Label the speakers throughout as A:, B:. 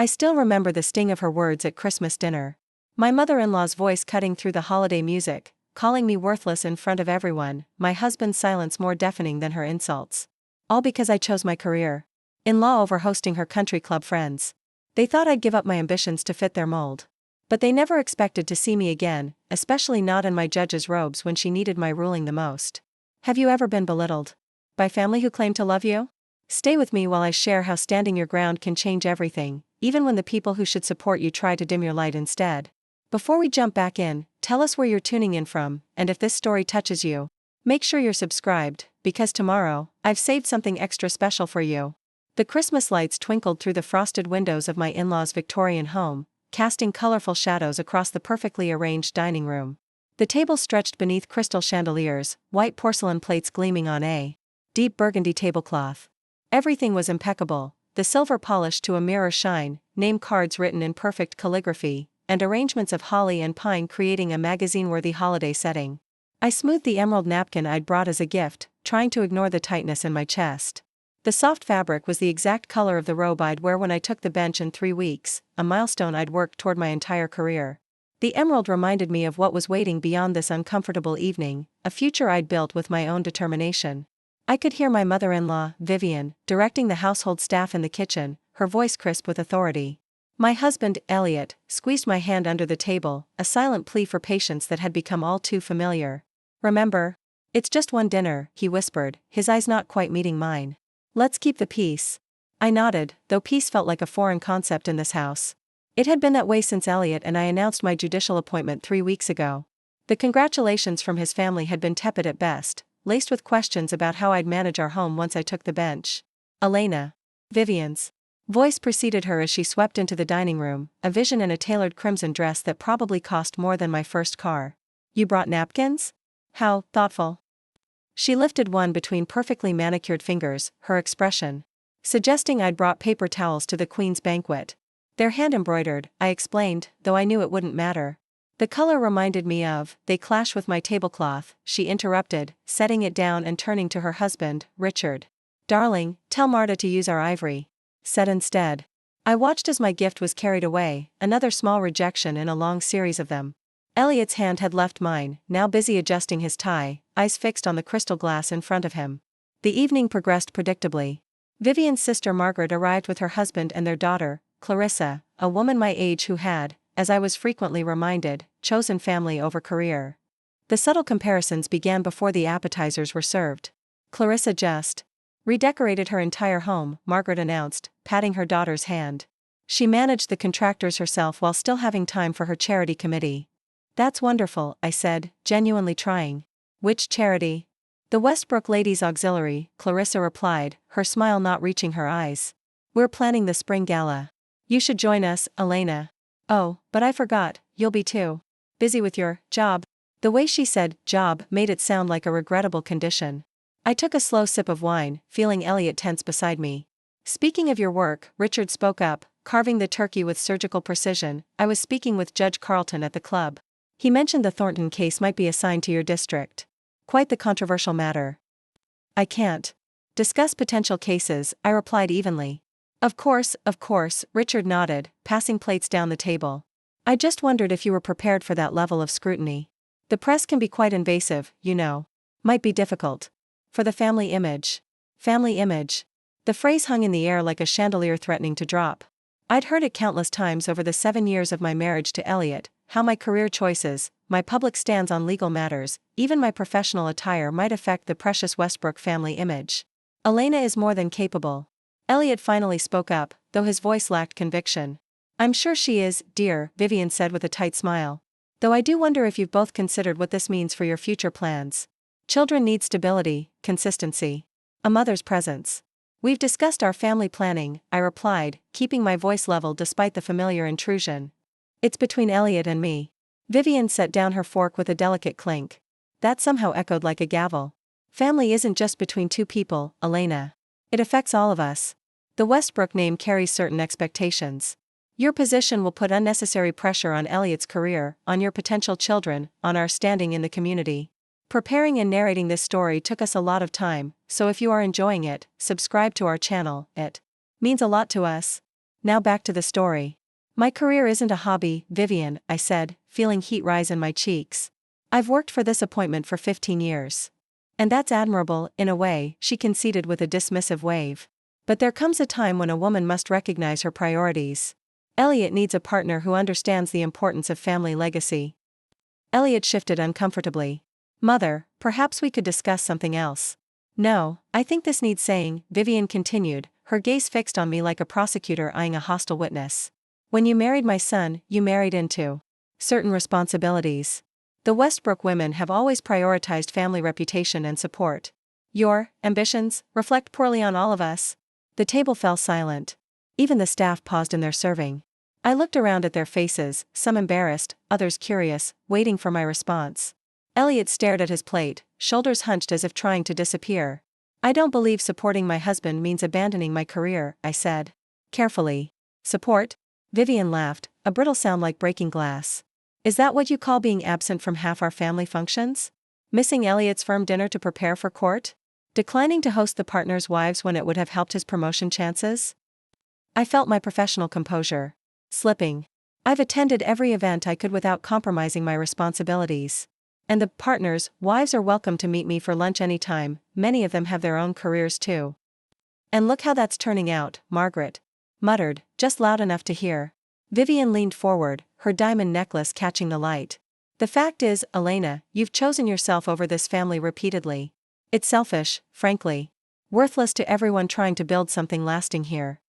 A: I still remember the sting of her words at Christmas dinner. My mother-in-law's voice cutting through the holiday music, calling me worthless in front of everyone, my husband's silence more deafening than her insults. All because I chose my career. In-law over hosting her country club friends. They thought I'd give up my ambitions to fit their mold. But they never expected to see me again, especially not in my judge's robes when she needed my ruling the most. Have you ever been belittled? By family who claim to love you? Stay with me while I share how standing your ground can change everything, even when the people who should support you try to dim your light instead. Before we jump back in, tell us where you're tuning in from, and if this story touches you, make sure you're subscribed, because tomorrow, I've saved something extra special for you. The Christmas lights twinkled through the frosted windows of my in-laws' Victorian home, casting colorful shadows across the perfectly arranged dining room. The table stretched beneath crystal chandeliers, white porcelain plates gleaming on a deep burgundy tablecloth. Everything was impeccable, the silver polished to a mirror shine, name cards written in perfect calligraphy, and arrangements of holly and pine creating a magazine-worthy holiday setting. I smoothed the emerald napkin I'd brought as a gift, trying to ignore the tightness in my chest. The soft fabric was the exact color of the robe I'd wear when I took the bench in 3 weeks, a milestone I'd worked toward my entire career. The emerald reminded me of what was waiting beyond this uncomfortable evening, a future I'd built with my own determination. I could hear my mother-in-law, Vivian, directing the household staff in the kitchen, her voice crisp with authority. My husband, Elliot, squeezed my hand under the table, a silent plea for patience that had become all too familiar. Remember? It's just one dinner, he whispered, his eyes not quite meeting mine. Let's keep the peace. I nodded, though peace felt like a foreign concept in this house. It had been that way since Elliot and I announced my judicial appointment 3 weeks ago. The congratulations from his family had been tepid at best, laced with questions about how I'd manage our home once I took the bench. Elena. Vivian's voice preceded her as she swept into the dining room, a vision in a tailored crimson dress that probably cost more than my first car. You brought napkins? How thoughtful. She lifted one between perfectly manicured fingers, her expression suggesting I'd brought paper towels to the Queen's banquet. They're hand-embroidered, I explained, though I knew it wouldn't matter. The color reminded me of, they clash with my tablecloth, she interrupted, setting it down and turning to her husband, Richard. Darling, tell Marta to use our ivory. Said instead. I watched as my gift was carried away, another small rejection in a long series of them. Elliot's hand had left mine, now busy adjusting his tie, eyes fixed on the crystal glass in front of him. The evening progressed predictably. Vivian's sister Margaret arrived with her husband and their daughter, Clarissa, a woman my age who had, as I was frequently reminded, chosen family over career. The subtle comparisons began before the appetizers were served. Clarissa just redecorated her entire home, Margaret announced, patting her daughter's hand. She managed the contractors herself while still having time for her charity committee. That's wonderful, I said, genuinely trying. Which charity? The Westbrook Ladies Auxiliary, Clarissa replied, her smile not reaching her eyes. We're planning the spring gala. You should join us, Elena. Oh, but I forgot, you'll be too busy with your job. The way she said job made it sound like a regrettable condition. I took a slow sip of wine, feeling Elliot tense beside me. Speaking of your work, Richard spoke up, carving the turkey with surgical precision. I was speaking with Judge Carlton at the club. He mentioned the Thornton case might be assigned to your district. Quite the controversial matter. I can't discuss potential cases, I replied evenly. Of course, Richard nodded, passing plates down the table. I just wondered if you were prepared for that level of scrutiny. The press can be quite invasive, you know. Might be difficult. For the family image. Family image. The phrase hung in the air like a chandelier threatening to drop. I'd heard it countless times over the 7 years of my marriage to Elliot, how my career choices, my public stands on legal matters, even my professional attire might affect the precious Westbrook family image. Elena is more than capable. Elliot finally spoke up, though his voice lacked conviction. I'm sure she is, dear, Vivian said with a tight smile. Though I do wonder if you've both considered what this means for your future plans. Children need stability, consistency. A mother's presence. We've discussed our family planning, I replied, keeping my voice level despite the familiar intrusion. It's between Elliot and me. Vivian set down her fork with a delicate clink. That somehow echoed like a gavel. Family isn't just between two people, Elena. It affects all of us. The Westbrook name carries certain expectations. Your position will put unnecessary pressure on Elliot's career, on your potential children, on our standing in the community. Preparing and narrating this story took us a lot of time, so if you are enjoying it, subscribe to our channel, it means a lot to us. Now back to the story. My career isn't a hobby, Vivian, I said, feeling heat rise in my cheeks. I've worked for this appointment for 15 years. And that's admirable, in a way, she conceded with a dismissive wave. But there comes a time when a woman must recognize her priorities. Elliot needs a partner who understands the importance of family legacy. Elliot shifted uncomfortably. Mother, perhaps we could discuss something else. No, I think this needs saying, Vivian continued, her gaze fixed on me like a prosecutor eyeing a hostile witness. When you married my son, you married into certain responsibilities. The Westbrook women have always prioritized family reputation and support. Your ambitions reflect poorly on all of us. The table fell silent. Even the staff paused in their serving. I looked around at their faces, some embarrassed, others curious, waiting for my response. Elliot stared at his plate, shoulders hunched as if trying to disappear. I don't believe supporting my husband means abandoning my career, I said. Carefully. Support? Vivian laughed, a brittle sound like breaking glass. Is that what you call being absent from half our family functions? Missing Elliot's firm dinner to prepare for court? Declining to host the partners' wives when it would have helped his promotion chances? I felt my professional composure slipping. I've attended every event I could without compromising my responsibilities. And the partners' wives are welcome to meet me for lunch anytime, many of them have their own careers too. And look how that's turning out, Margaret muttered, just loud enough to hear. Vivian leaned forward, her diamond necklace catching the light. The fact is, Elena, you've chosen yourself over this family repeatedly. It's selfish, frankly. Worthless to everyone trying to build something lasting here.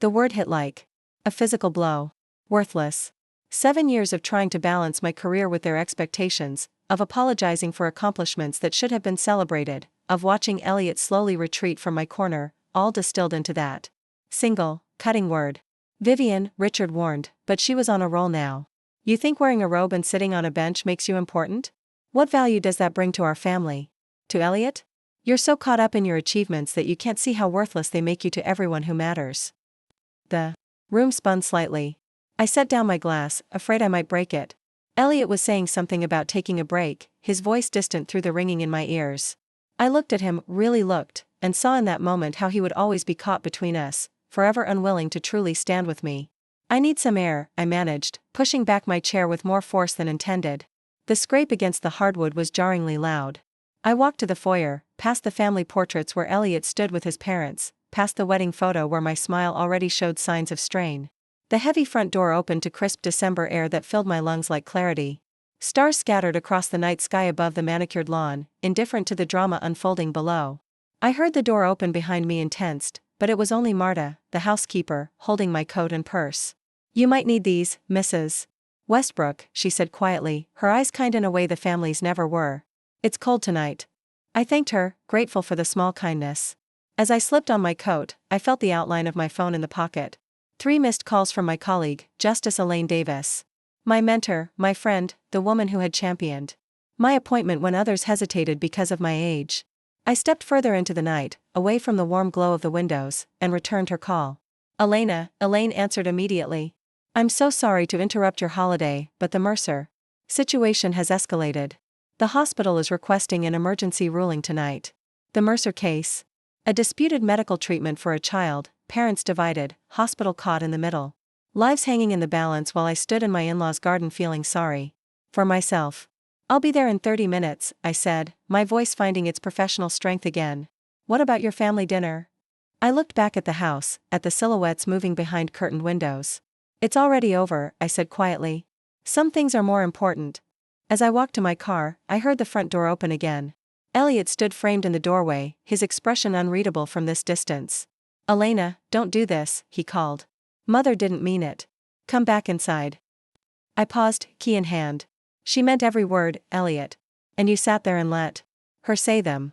A: The word hit like a physical blow. Worthless. 7 years of trying to balance my career with their expectations, of apologizing for accomplishments that should have been celebrated, of watching Elliot slowly retreat from my corner, all distilled into that single, cutting word. Vivian, Richard warned, but she was on a roll now. You think wearing a robe and sitting on a bench makes you important? What value does that bring to our family? To Elliot? You're so caught up in your achievements that you can't see how worthless they make you to everyone who matters. The room spun slightly. I set down my glass, afraid I might break it. Elliot was saying something about taking a break, his voice distant through the ringing in my ears. I looked at him, really looked, and saw in that moment how he would always be caught between us, forever unwilling to truly stand with me. I need some air, I managed, pushing back my chair with more force than intended. The scrape against the hardwood was jarringly loud. I walked to the foyer, past the family portraits where Elliot stood with his parents, past the wedding photo where my smile already showed signs of strain. The heavy front door opened to crisp December air that filled my lungs like clarity. Stars scattered across the night sky above the manicured lawn, indifferent to the drama unfolding below. I heard the door open behind me and tensed, but it was only Marta, the housekeeper, holding my coat and purse. You might need these, Mrs. Westbrook, she said quietly, her eyes kind in a way the family's never were. It's cold tonight. I thanked her, grateful for the small kindness. As I slipped on my coat, I felt the outline of my phone in the pocket. 3 missed calls from my colleague, Justice Elaine Davis. My mentor, my friend, the woman who had championed my appointment when others hesitated because of my age. I stepped further into the night, away from the warm glow of the windows, and returned her call. Elena, Elaine answered immediately. I'm so sorry to interrupt your holiday, but the Mercer situation has escalated. The hospital is requesting an emergency ruling tonight. The Mercer case? A disputed medical treatment for a child, parents divided, hospital caught in the middle. Lives hanging in the balance while I stood in my in-laws' garden feeling sorry for myself. I'll be there in 30 minutes, I said, my voice finding its professional strength again. What about your family dinner? I looked back at the house, at the silhouettes moving behind curtained windows. It's already over, I said quietly. Some things are more important. As I walked to my car, I heard the front door open again. Elliot stood framed in the doorway, his expression unreadable from this distance. Elena, don't do this, he called. Mother didn't mean it. Come back inside. I paused, key in hand. She meant every word, Elliot. And you sat there and let her say them.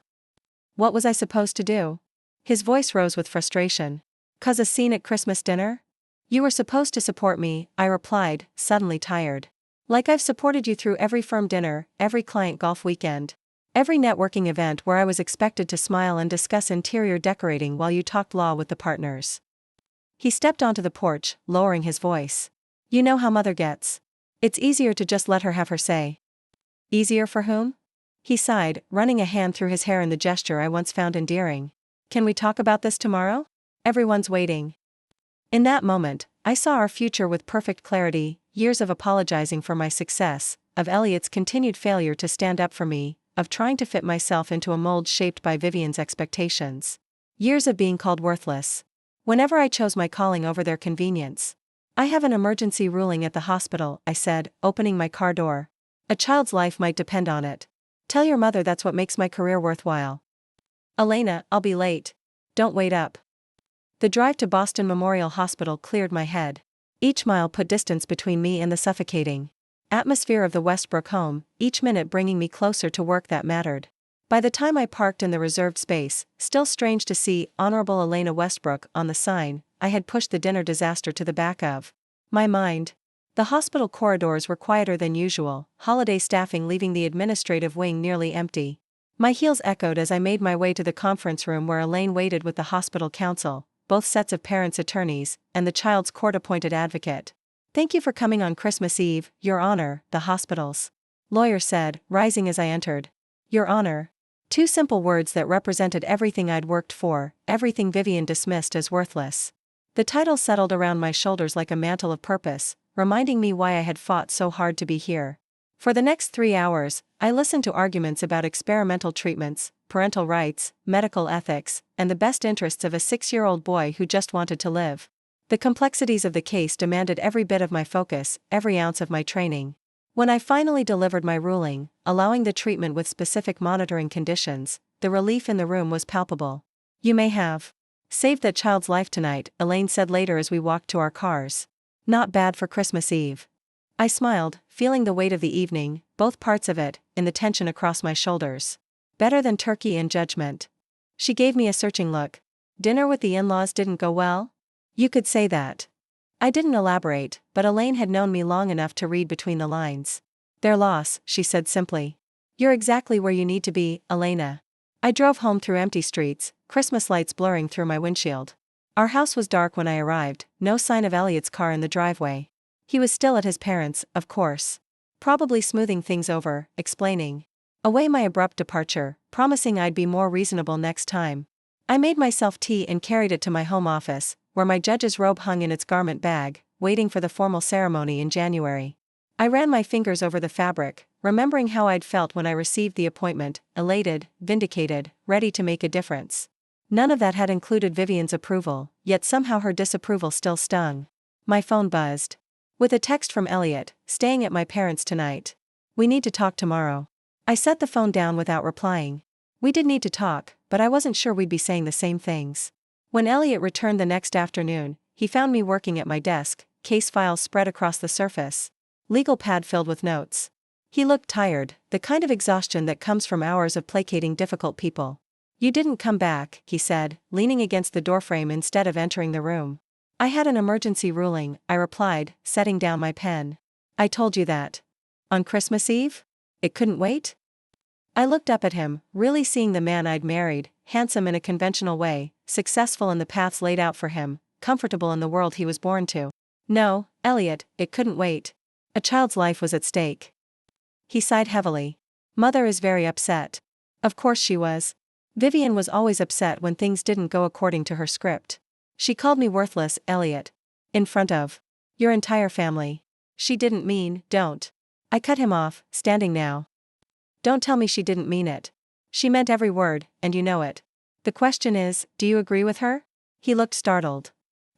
A: What was I supposed to do? His voice rose with frustration. 'Cause a scene at Christmas dinner? You were supposed to support me, I replied, suddenly tired. Like I've supported you through every firm dinner, every client golf weekend. Every networking event where I was expected to smile and discuss interior decorating while you talked law with the partners. He stepped onto the porch, lowering his voice. You know how Mother gets. It's easier to just let her have her say. Easier for whom? He sighed, running a hand through his hair in the gesture I once found endearing. Can we talk about this tomorrow? Everyone's waiting. In that moment, I saw our future with perfect clarity, years of apologizing for my success, of Elliot's continued failure to stand up for me, of trying to fit myself into a mold shaped by Vivian's expectations. Years of being called worthless. Whenever I chose my calling over their convenience. I have an emergency ruling at the hospital, I said, opening my car door. A child's life might depend on it. Tell your mother that's what makes my career worthwhile. Elena, I'll be late. Don't wait up. The drive to Boston Memorial Hospital cleared my head. Each mile put distance between me and the suffocating atmosphere of the Westbrook home, each minute bringing me closer to work that mattered. By the time I parked in the reserved space, still strange to see Honorable Elena Westbrook on the sign, I had pushed the dinner disaster to the back of my mind. The hospital corridors were quieter than usual, holiday staffing leaving the administrative wing nearly empty. My heels echoed as I made my way to the conference room where Elaine waited with the hospital counsel, both sets of parents' attorneys, and the child's court-appointed advocate. Thank you for coming on Christmas Eve, Your Honor, the hospital's lawyer said, rising as I entered. Your Honor. Two simple words that represented everything I'd worked for, everything Vivian dismissed as worthless. The title settled around my shoulders like a mantle of purpose, reminding me why I had fought so hard to be here. For the next 3 hours, I listened to arguments about experimental treatments, parental rights, medical ethics, and the best interests of a 6-year-old boy who just wanted to live. The complexities of the case demanded every bit of my focus, every ounce of my training. When I finally delivered my ruling, allowing the treatment with specific monitoring conditions, the relief in the room was palpable. You may have saved that child's life tonight, Elaine said later as we walked to our cars. Not bad for Christmas Eve. I smiled, feeling the weight of the evening, both parts of it, in the tension across my shoulders. Better than turkey and judgment. She gave me a searching look. Dinner with the in-laws didn't go well? You could say that. I didn't elaborate, but Elaine had known me long enough to read between the lines. Their loss, she said simply. You're exactly where you need to be, Elena. I drove home through empty streets, Christmas lights blurring through my windshield. Our house was dark when I arrived, no sign of Elliot's car in the driveway. He was still at his parents', of course. Probably smoothing things over, explaining away my abrupt departure, promising I'd be more reasonable next time. I made myself tea and carried it to my home office, where my judge's robe hung in its garment bag, waiting for the formal ceremony in January. I ran my fingers over the fabric, remembering how I'd felt when I received the appointment, elated, vindicated, ready to make a difference. None of that had included Vivian's approval, yet somehow her disapproval still stung. My phone buzzed. With a text from Elliot, staying at my parents' tonight. We need to talk tomorrow. I set the phone down without replying. We did need to talk, but I wasn't sure we'd be saying the same things. When Elliot returned the next afternoon, he found me working at my desk, case files spread across the surface. Legal pad filled with notes. He looked tired, the kind of exhaustion that comes from hours of placating difficult people. You didn't come back, he said, leaning against the doorframe instead of entering the room. I had an emergency ruling, I replied, setting down my pen. I told you that. On Christmas Eve? It couldn't wait? I looked up at him, really seeing the man I'd married, handsome in a conventional way, successful in the paths laid out for him, comfortable in the world he was born to. No, Elliot, it couldn't wait. A child's life was at stake. He sighed heavily. Mother is very upset. Of course she was. Vivian was always upset when things didn't go according to her script. She called me worthless, Elliot. In front of your entire family. She didn't mean, don't. I cut him off, standing now. Don't tell me she didn't mean it. She meant every word, and you know it. The question is, do you agree with her? He looked startled.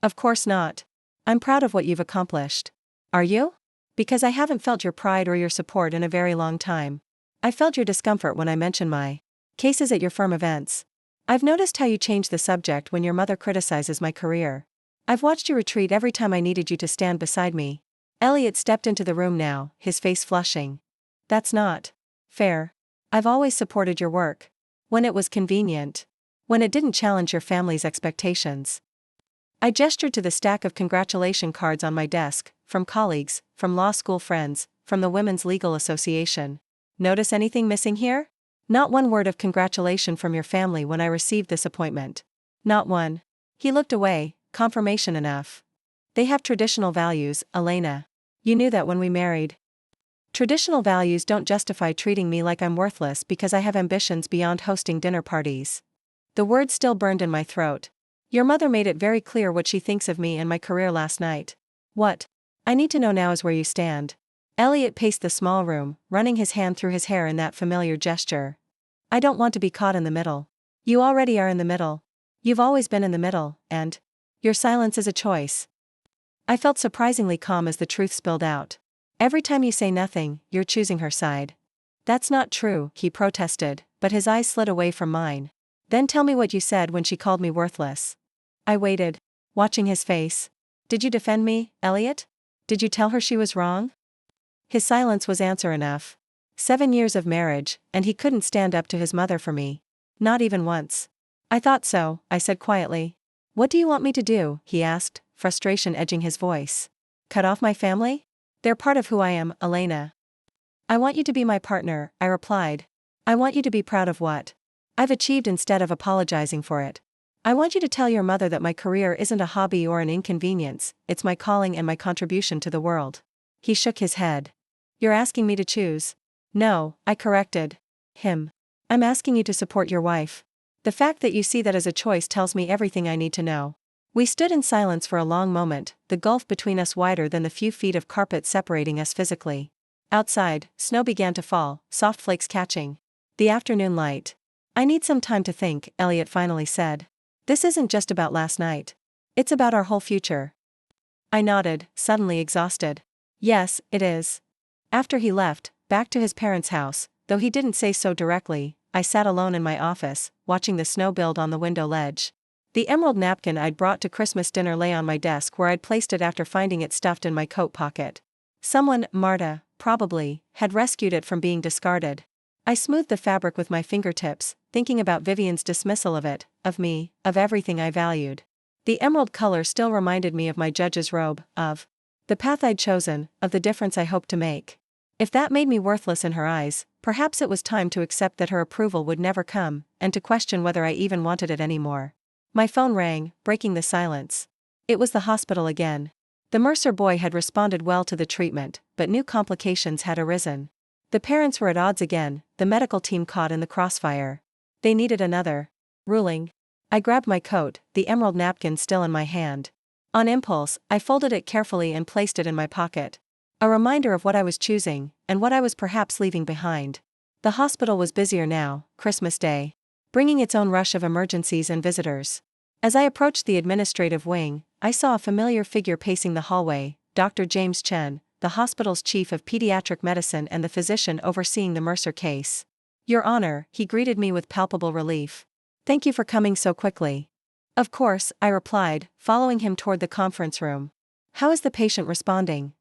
A: Of course not. I'm proud of what you've accomplished. Are you? Because I haven't felt your pride or your support in a very long time. I felt your discomfort when I mentioned my cases at your firm events. I've noticed how you change the subject when your mother criticizes my career. I've watched you retreat every time I needed you to stand beside me. Elliot stepped into the room now, his face flushing. That's not fair. I've always supported your work. When it was convenient. When it didn't challenge your family's expectations. I gestured to the stack of congratulation cards on my desk, from colleagues, from law school friends, from the Women's Legal Association. Notice anything missing here? Not one word of congratulation from your family when I received this appointment. Not one. He looked away, confirmation enough. They have traditional values, Elena. You knew that when we married. Traditional values don't justify treating me like I'm worthless because I have ambitions beyond hosting dinner parties. The words still burned in my throat. Your mother made it very clear what she thinks of me and my career last night. What I need to know now is where you stand. Elliot paced the small room, running his hand through his hair in that familiar gesture. I don't want to be caught in the middle. You already are in the middle. You've always been in the middle, and your silence is a choice. I felt surprisingly calm as the truth spilled out. Every time you say nothing, you're choosing her side. That's not true, he protested, but his eyes slid away from mine. Then tell me what you said when she called me worthless. I waited, watching his face. Did you defend me, Elliot? Did you tell her she was wrong? His silence was answer enough. 7 years of marriage, and he couldn't stand up to his mother for me. Not even once. I thought so, I said quietly. What do you want me to do, he asked, frustration edging his voice. Cut off my family? They're part of who I am, Elena. I want you to be my partner, I replied. I want you to be proud of what I've achieved instead of apologizing for it. I want you to tell your mother that my career isn't a hobby or an inconvenience, it's my calling and my contribution to the world. He shook his head. You're asking me to choose? No, I corrected him. I'm asking you to support your wife. The fact that you see that as a choice tells me everything I need to know. We stood in silence for a long moment, the gulf between us wider than the few feet of carpet separating us physically. Outside, snow began to fall, soft flakes catching the afternoon light. I need some time to think, Elliot finally said. This isn't just about last night. It's about our whole future. I nodded, suddenly exhausted. Yes, it is. After he left, back to his parents' house, though he didn't say so directly, I sat alone in my office, watching the snow build on the window ledge. The emerald napkin I'd brought to Christmas dinner lay on my desk where I'd placed it after finding it stuffed in my coat pocket. Someone, Marta, probably, had rescued it from being discarded. I smoothed the fabric with my fingertips, thinking about Vivian's dismissal of it, of me, of everything I valued. The emerald color still reminded me of my judge's robe, of the path I'd chosen, of the difference I hoped to make. If that made me worthless in her eyes, perhaps it was time to accept that her approval would never come, and to question whether I even wanted it anymore. My phone rang, breaking the silence. It was the hospital again. The Mercer boy had responded well to the treatment, but new complications had arisen. The parents were at odds again, the medical team caught in the crossfire. They needed another ruling. I grabbed my coat, the emerald napkin still in my hand. On impulse, I folded it carefully and placed it in my pocket. A reminder of what I was choosing, and what I was perhaps leaving behind. The hospital was busier now, Christmas Day, bringing its own rush of emergencies and visitors. As I approached the administrative wing, I saw a familiar figure pacing the hallway, Dr. James Chen, the hospital's chief of pediatric medicine and the physician overseeing the Mercer case. Your Honor, he greeted me with palpable relief. Thank you for coming so quickly. Of course, I replied, following him toward the conference room. How is the patient responding?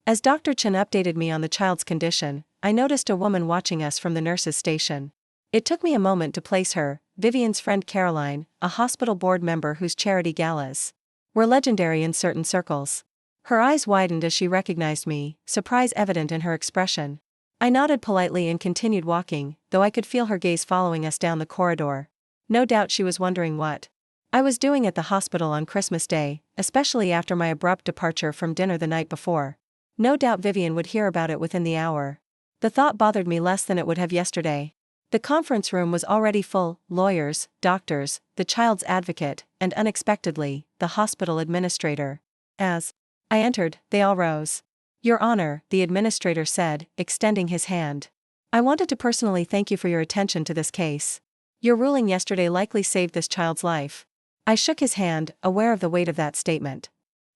A: As Dr. Chen updated me on the child's condition, I noticed a woman watching us from the nurse's station. It took me a moment to place her, Vivian's friend Caroline, a hospital board member whose charity galas were legendary in certain circles. Her eyes widened as she recognized me, surprise evident in her expression. I nodded politely and continued walking, though I could feel her gaze following us down the corridor. No doubt she was wondering what I was doing at the hospital on Christmas Day, especially after my abrupt departure from dinner the night before. No doubt Vivian would hear about it within the hour. The thought bothered me less than it would have yesterday. The conference room was already full, lawyers, doctors, the child's advocate, and unexpectedly, the hospital administrator. As I entered, they all rose. Your Honor, the administrator said, extending his hand. I wanted to personally thank you for your attention to this case. Your ruling yesterday likely saved this child's life. I shook his hand, aware of the weight of that statement.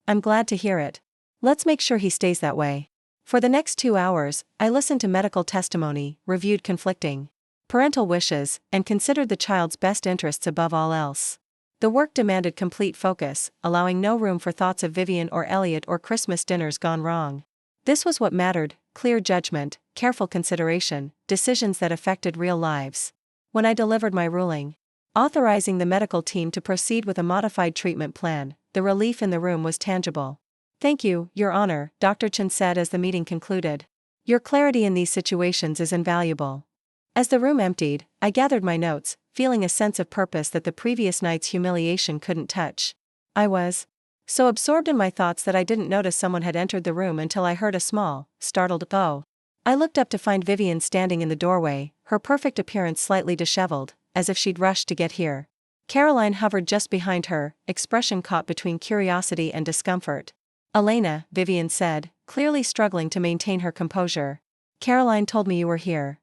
A: I'm glad to hear it. Let's make sure he stays that way. For the next 2 hours, I listened to medical testimony, reviewed conflicting parental wishes, and considered the child's best interests above all else. The work demanded complete focus, allowing no room for thoughts of Vivian or Elliot or Christmas dinners gone wrong. This was what mattered: clear judgment, careful consideration, decisions that affected real lives. When I delivered my ruling, authorizing the medical team to proceed with a modified treatment plan, the relief in the room was tangible. Thank you, Your Honor, Dr. Chen said as the meeting concluded. Your clarity in these situations is invaluable. As the room emptied, I gathered my notes, feeling a sense of purpose that the previous night's humiliation couldn't touch. I was so absorbed in my thoughts that I didn't notice someone had entered the room until I heard a small, startled "oh." I looked up to find Vivian standing in the doorway, her perfect appearance slightly disheveled, as if she'd rushed to get here. Caroline hovered just behind her, expression caught between curiosity and discomfort. Elena, Vivian said, clearly struggling to maintain her composure. Caroline told me you were here.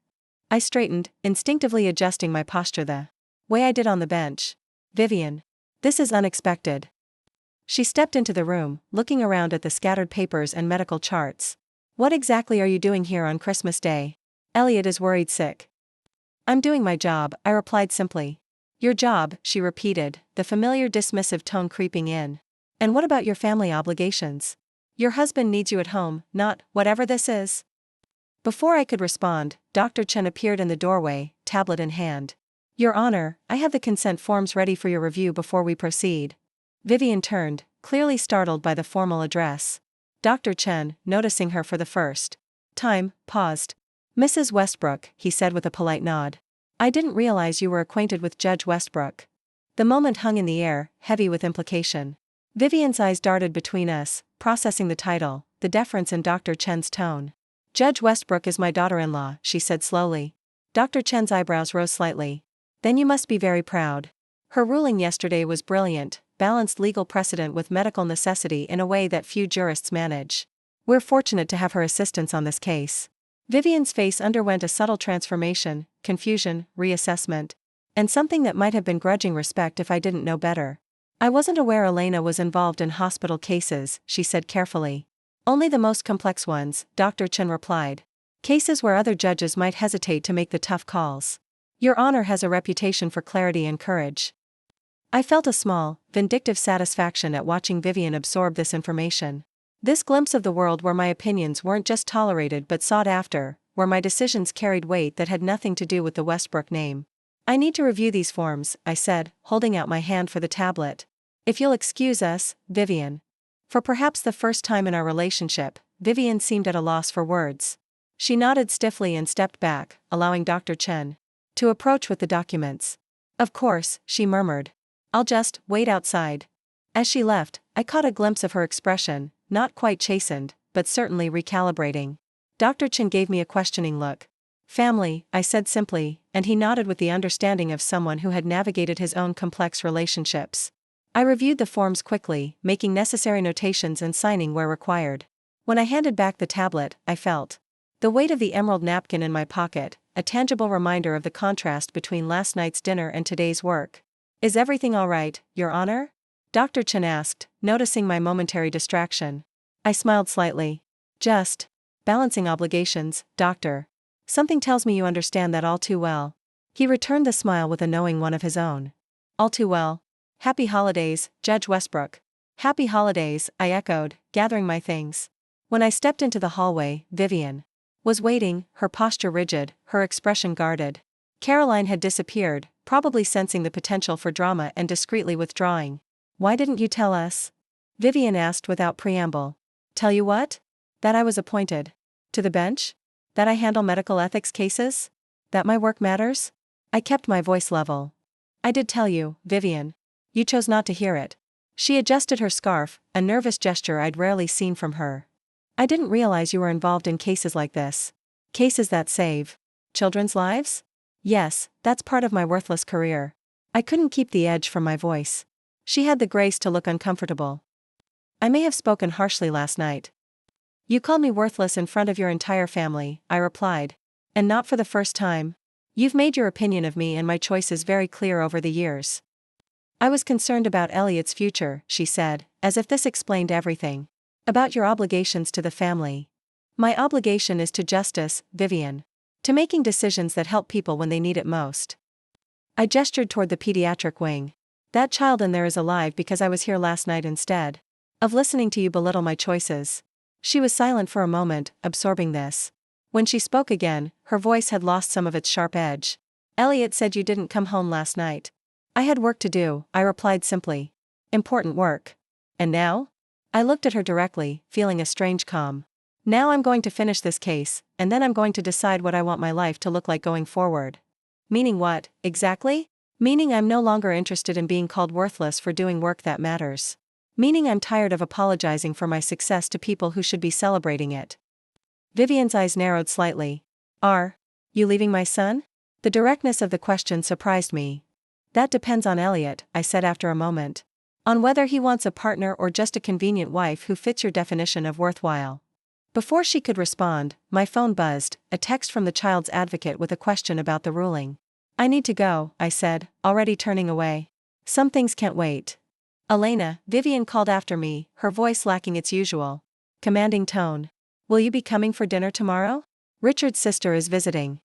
A: I straightened, instinctively adjusting my posture the way I did on the bench. Vivian. This is unexpected. She stepped into the room, looking around at the scattered papers and medical charts. What exactly are you doing here on Christmas Day? Elliot is worried sick. I'm doing my job, I replied simply. Your job, she repeated, the familiar dismissive tone creeping in. And what about your family obligations? Your husband needs you at home, not whatever this is. Before I could respond, Dr. Chen appeared in the doorway, tablet in hand. Your Honor, I have the consent forms ready for your review before we proceed. Vivian turned, clearly startled by the formal address. Dr. Chen, noticing her for the first time, paused. Mrs. Westbrook, he said with a polite nod. I didn't realize you were acquainted with Judge Westbrook. The moment hung in the air, heavy with implication. Vivian's eyes darted between us, processing the title, the deference in Dr. Chen's tone. Judge Westbrook is my daughter-in-law, she said slowly. Dr. Chen's eyebrows rose slightly. Then you must be very proud. Her ruling yesterday was brilliant, balanced legal precedent with medical necessity in a way that few jurists manage. We're fortunate to have her assistance on this case. Vivian's face underwent a subtle transformation, confusion, reassessment, and something that might have been grudging respect if I didn't know better. I wasn't aware Elena was involved in hospital cases, she said carefully. Only the most complex ones, Dr. Chen replied. Cases where other judges might hesitate to make the tough calls. Your Honor has a reputation for clarity and courage. I felt a small, vindictive satisfaction at watching Vivian absorb this information. This glimpse of the world where my opinions weren't just tolerated but sought after, where my decisions carried weight that had nothing to do with the Westbrook name. I need to review these forms, I said, holding out my hand for the tablet. If you'll excuse us, Vivian. For perhaps the first time in our relationship, Vivian seemed at a loss for words. She nodded stiffly and stepped back, allowing Dr. Chen to approach with the documents. Of course, she murmured. I'll just wait outside. As she left, I caught a glimpse of her expression, not quite chastened, but certainly recalibrating. Dr. Chen gave me a questioning look. Family, I said simply, and he nodded with the understanding of someone who had navigated his own complex relationships. I reviewed the forms quickly, making necessary notations and signing where required. When I handed back the tablet, I felt the weight of the emerald napkin in my pocket, a tangible reminder of the contrast between last night's dinner and today's work. Is everything all right, Your Honor? Dr. Chen asked, noticing my momentary distraction. I smiled slightly. Just balancing obligations, Doctor. Something tells me you understand that all too well. He returned the smile with a knowing one of his own. All too well. Happy holidays, Judge Westbrook. Happy holidays, I echoed, gathering my things. When I stepped into the hallway, Vivian was waiting, her posture rigid, her expression guarded. Caroline had disappeared, probably sensing the potential for drama and discreetly withdrawing. Why didn't you tell us? Vivian asked without preamble. Tell you what? That I was appointed to the bench? That I handle medical ethics cases? That my work matters? I kept my voice level. I did tell you, Vivian. You chose not to hear it. She adjusted her scarf, a nervous gesture I'd rarely seen from her. I didn't realize you were involved in cases like this. Cases that save children's lives? Yes, that's part of my worthless career. I couldn't keep the edge from my voice. She had the grace to look uncomfortable. I may have spoken harshly last night. You called me worthless in front of your entire family, I replied. And not for the first time. You've made your opinion of me and my choices very clear over the years. I was concerned about Elliot's future, she said, as if this explained everything. About your obligations to the family. My obligation is to justice, Vivian. To making decisions that help people when they need it most. I gestured toward the pediatric wing. That child in there is alive because I was here last night instead of listening to you belittle my choices. She was silent for a moment, absorbing this. When she spoke again, her voice had lost some of its sharp edge. Elliot said you didn't come home last night. I had work to do, I replied simply. Important work. And now? I looked at her directly, feeling a strange calm. Now I'm going to finish this case, and then I'm going to decide what I want my life to look like going forward. Meaning what, exactly? Meaning I'm no longer interested in being called worthless for doing work that matters. Meaning I'm tired of apologizing for my success to people who should be celebrating it. Vivian's eyes narrowed slightly. Are you leaving my son? The directness of the question surprised me. That depends on Elliot, I said after a moment. On whether he wants a partner or just a convenient wife who fits your definition of worthwhile. Before she could respond, my phone buzzed, a text from the child's advocate with a question about the ruling. I need to go, I said, already turning away. Some things can't wait. Elena, Vivian called after me, her voice lacking its usual commanding tone. Will you be coming for dinner tomorrow? Richard's sister is visiting.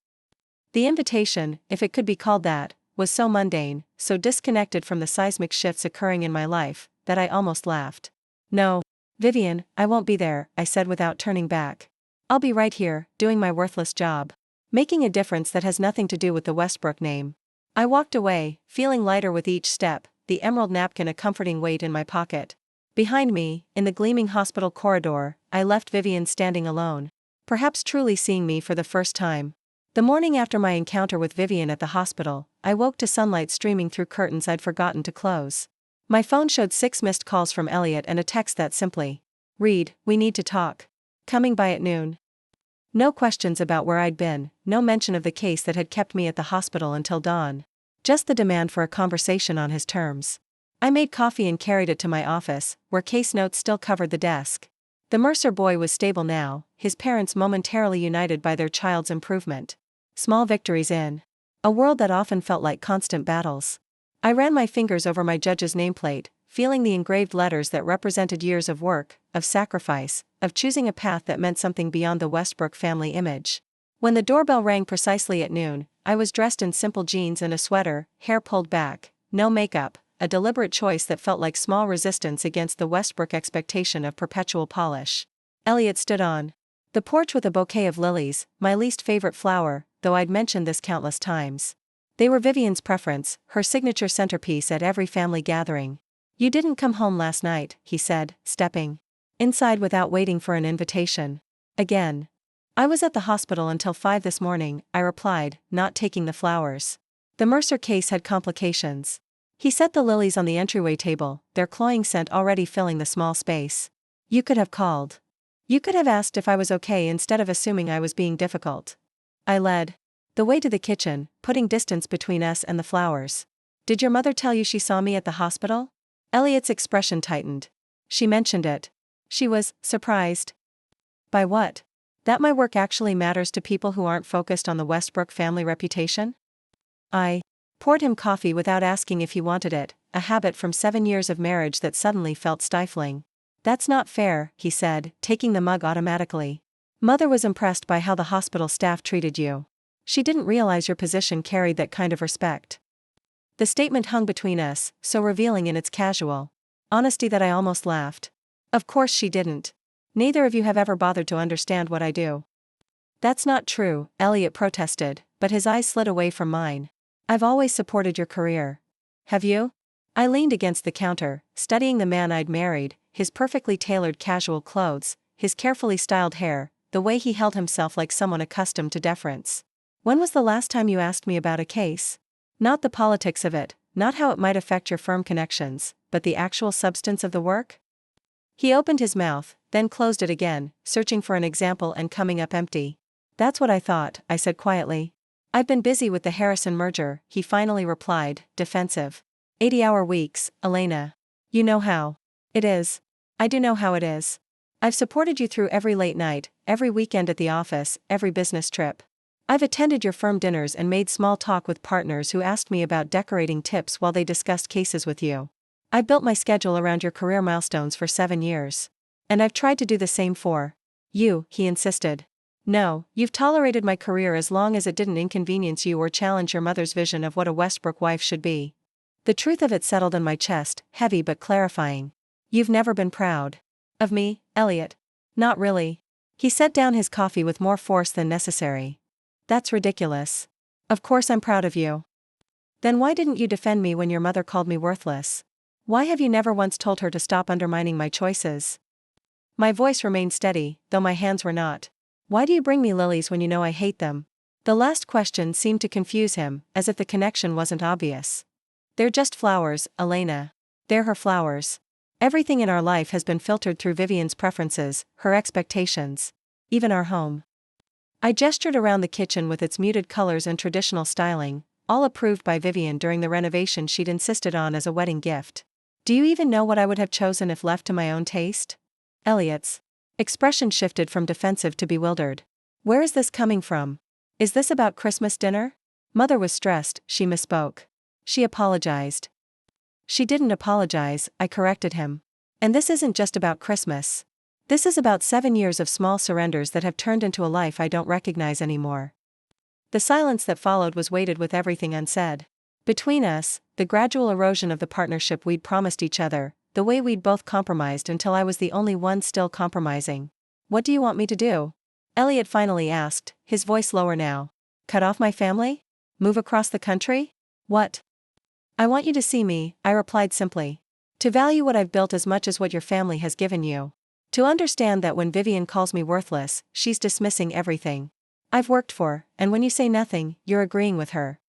A: The invitation, if it could be called that, was so mundane, so disconnected from the seismic shifts occurring in my life, that I almost laughed. No, Vivian, I won't be there, I said without turning back. I'll be right here, doing my worthless job. Making a difference that has nothing to do with the Westbrook name. I walked away, feeling lighter with each step, the emerald napkin a comforting weight in my pocket. Behind me, in the gleaming hospital corridor, I left Vivian standing alone. Perhaps truly seeing me for the first time. The morning after my encounter with Vivian at the hospital, I woke to sunlight streaming through curtains I'd forgotten to close. My phone showed 6 missed calls from Elliot and a text that simply read, "We need to talk. Coming by at noon." No questions about where I'd been, no mention of the case that had kept me at the hospital until dawn. Just the demand for a conversation on his terms. I made coffee and carried it to my office, where case notes still covered the desk. The Mercer boy was stable now, his parents momentarily united by their child's improvement. Small victories in a world that often felt like constant battles. I ran my fingers over my judge's nameplate, feeling the engraved letters that represented years of work, of sacrifice, of choosing a path that meant something beyond the Westbrook family image. When the doorbell rang precisely at noon, I was dressed in simple jeans and a sweater, hair pulled back, no makeup, a deliberate choice that felt like small resistance against the Westbrook expectation of perpetual polish. Elliot stood on the porch with a bouquet of lilies, my least favorite flower, though I'd mentioned this countless times. They were Vivian's preference, her signature centerpiece at every family gathering. "You didn't come home last night," he said, stepping inside without waiting for an invitation. Again. "I was at the hospital until 5 this morning," I replied, not taking the flowers. The Mercer case had complications. He set the lilies on the entryway table, their cloying scent already filling the small space. "You could have called. You could have asked if I was okay instead of assuming I was being difficult." I led the way to the kitchen, putting distance between us and the flowers. "Did your mother tell you she saw me at the hospital?" Elliot's expression tightened. "She mentioned it. She was surprised." "By what?" "That my work actually matters to people who aren't focused on the Westbrook family reputation?" I poured him coffee without asking if he wanted it, a habit from 7 years of marriage that suddenly felt stifling. "That's not fair," he said, taking the mug automatically. "Mother was impressed by how the hospital staff treated you. She didn't realize your position carried that kind of respect." The statement hung between us, so revealing in its casual honesty that I almost laughed. "Of course she didn't. Neither of you have ever bothered to understand what I do." "That's not true," Elliot protested, but his eyes slid away from mine. "I've always supported your career." "Have you?" I leaned against the counter, studying the man I'd married, his perfectly tailored casual clothes, his carefully styled hair, the way he held himself like someone accustomed to deference. "When was the last time you asked me about a case? Not the politics of it, not how it might affect your firm connections, but the actual substance of the work?" He opened his mouth, then closed it again, searching for an example and coming up empty. "That's what I thought," I said quietly. "I've been busy with the Harrison merger," he finally replied, defensive. 80-hour weeks, Elena. You know how it is. I do know how it is. I've supported you through every late night, every weekend at the office, every business trip. I've attended your firm dinners and made small talk with partners who asked me about decorating tips while they discussed cases with you. I built my schedule around your career milestones for 7 years. And I've tried to do the same for you," he insisted. "No, you've tolerated my career as long as it didn't inconvenience you or challenge your mother's vision of what a Westbrook wife should be." The truth of it settled in my chest, heavy but clarifying. "You've never been proud of me, Elliot." "Not really." He set down his coffee with more force than necessary. "That's ridiculous. Of course I'm proud of you." "Then why didn't you defend me when your mother called me worthless? Why have you never once told her to stop undermining my choices?" My voice remained steady, though my hands were not. "Why do you bring me lilies when you know I hate them?" The last question seemed to confuse him, as if the connection wasn't obvious. "They're just flowers, Elena. They're her flowers. Everything in our life has been filtered through Vivian's preferences, her expectations. Even our home." I gestured around the kitchen with its muted colors and traditional styling, all approved by Vivian during the renovation she'd insisted on as a wedding gift. Do you even know what I would have chosen if left to my own taste? Elliot's expression shifted from defensive to bewildered. Where is this coming from? Is this about Christmas dinner? Mother was stressed, she misspoke. She apologized. She didn't apologize, I corrected him. And this isn't just about Christmas. This is about 7 years of small surrenders that have turned into a life I don't recognize anymore. The silence that followed was weighted with everything unsaid. Between us, the gradual erosion of the partnership we'd promised each other, the way we'd both compromised until I was the only one still compromising. What do you want me to do? Elliot finally asked, his voice lower now. Cut off my family? Move across the country? What? I want you to see me, I replied simply. To value what I've built as much as what your family has given you. To understand that when Vivian calls me worthless, she's dismissing everything I've worked for, and when you say nothing, you're agreeing with her.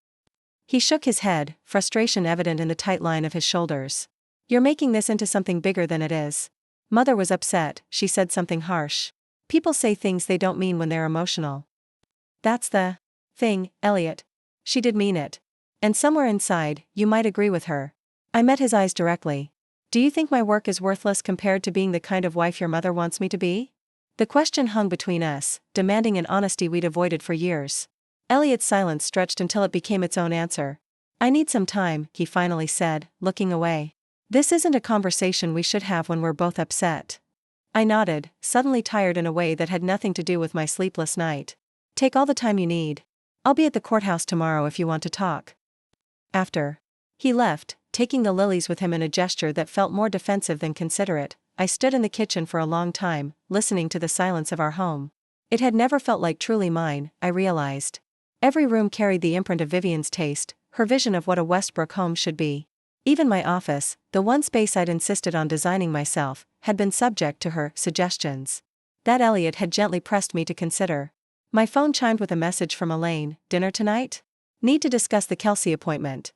A: He shook his head, frustration evident in the tight line of his shoulders. You're making this into something bigger than it is. Mother was upset, she said something harsh. People say things they don't mean when they're emotional. That's the thing, Elliot. She did mean it. And somewhere inside, you might agree with her. I met his eyes directly. Do you think my work is worthless compared to being the kind of wife your mother wants me to be? The question hung between us, demanding an honesty we'd avoided for years. Elliot's silence stretched until it became its own answer. I need some time, he finally said, looking away. This isn't a conversation we should have when we're both upset. I nodded, suddenly tired in a way that had nothing to do with my sleepless night. Take all the time you need. I'll be at the courthouse tomorrow if you want to talk. After he left, taking the lilies with him in a gesture that felt more defensive than considerate, I stood in the kitchen for a long time, listening to the silence of our home. It had never felt like truly mine, I realized. Every room carried the imprint of Vivian's taste, her vision of what a Westbrook home should be. Even my office, the one space I'd insisted on designing myself, had been subject to her suggestions. That Elliot had gently pressed me to consider. My phone chimed with a message from Elaine. Dinner tonight? Need to discuss the Kelsey appointment.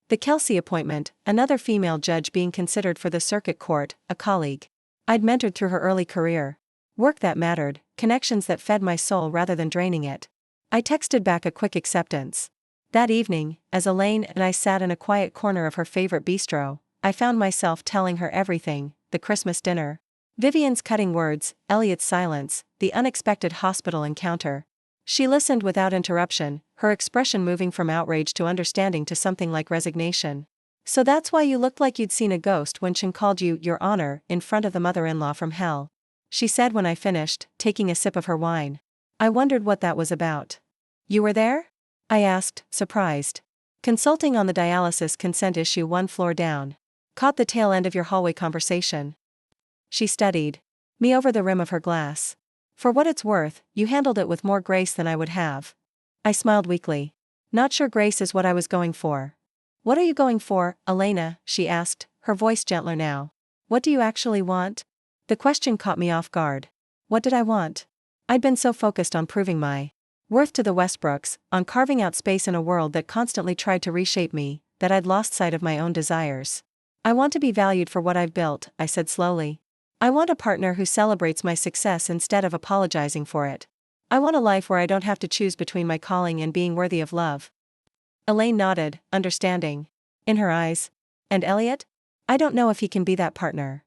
A: The Kelsey appointment, another female judge being considered for the circuit court, a colleague I'd mentored through her early career. Work that mattered, connections that fed my soul rather than draining it. I texted back a quick acceptance. That evening, as Elaine and I sat in a quiet corner of her favorite bistro, I found myself telling her everything: the Christmas dinner, Vivian's cutting words, Elliot's silence, the unexpected hospital encounter. She listened without interruption, her expression moving from outrage to understanding to something like resignation. So that's why you looked like you'd seen a ghost when Chen called you Your Honor in front of the mother-in-law from hell, she said when I finished, taking a sip of her wine. I wondered what that was about. You were there? I asked, surprised. Consulting on the dialysis consent issue one floor down. Caught the tail end of your hallway conversation. She studied me over the rim of her glass. For what it's worth, you handled it with more grace than I would have. I smiled weakly. Not sure grace is what I was going for. What are you going for, Elena? She asked, her voice gentler now. What do you actually want? The question caught me off guard. What did I want? I'd been so focused on proving my worth to the Westbrooks, on carving out space in a world that constantly tried to reshape me, that I'd lost sight of my own desires. I want to be valued for what I've built, I said slowly. I want a partner who celebrates my success instead of apologizing for it. I want a life where I don't have to choose between my calling and being worthy of love. Elaine nodded, understanding. In her eyes. And Elliot? I don't know if he can be that partner.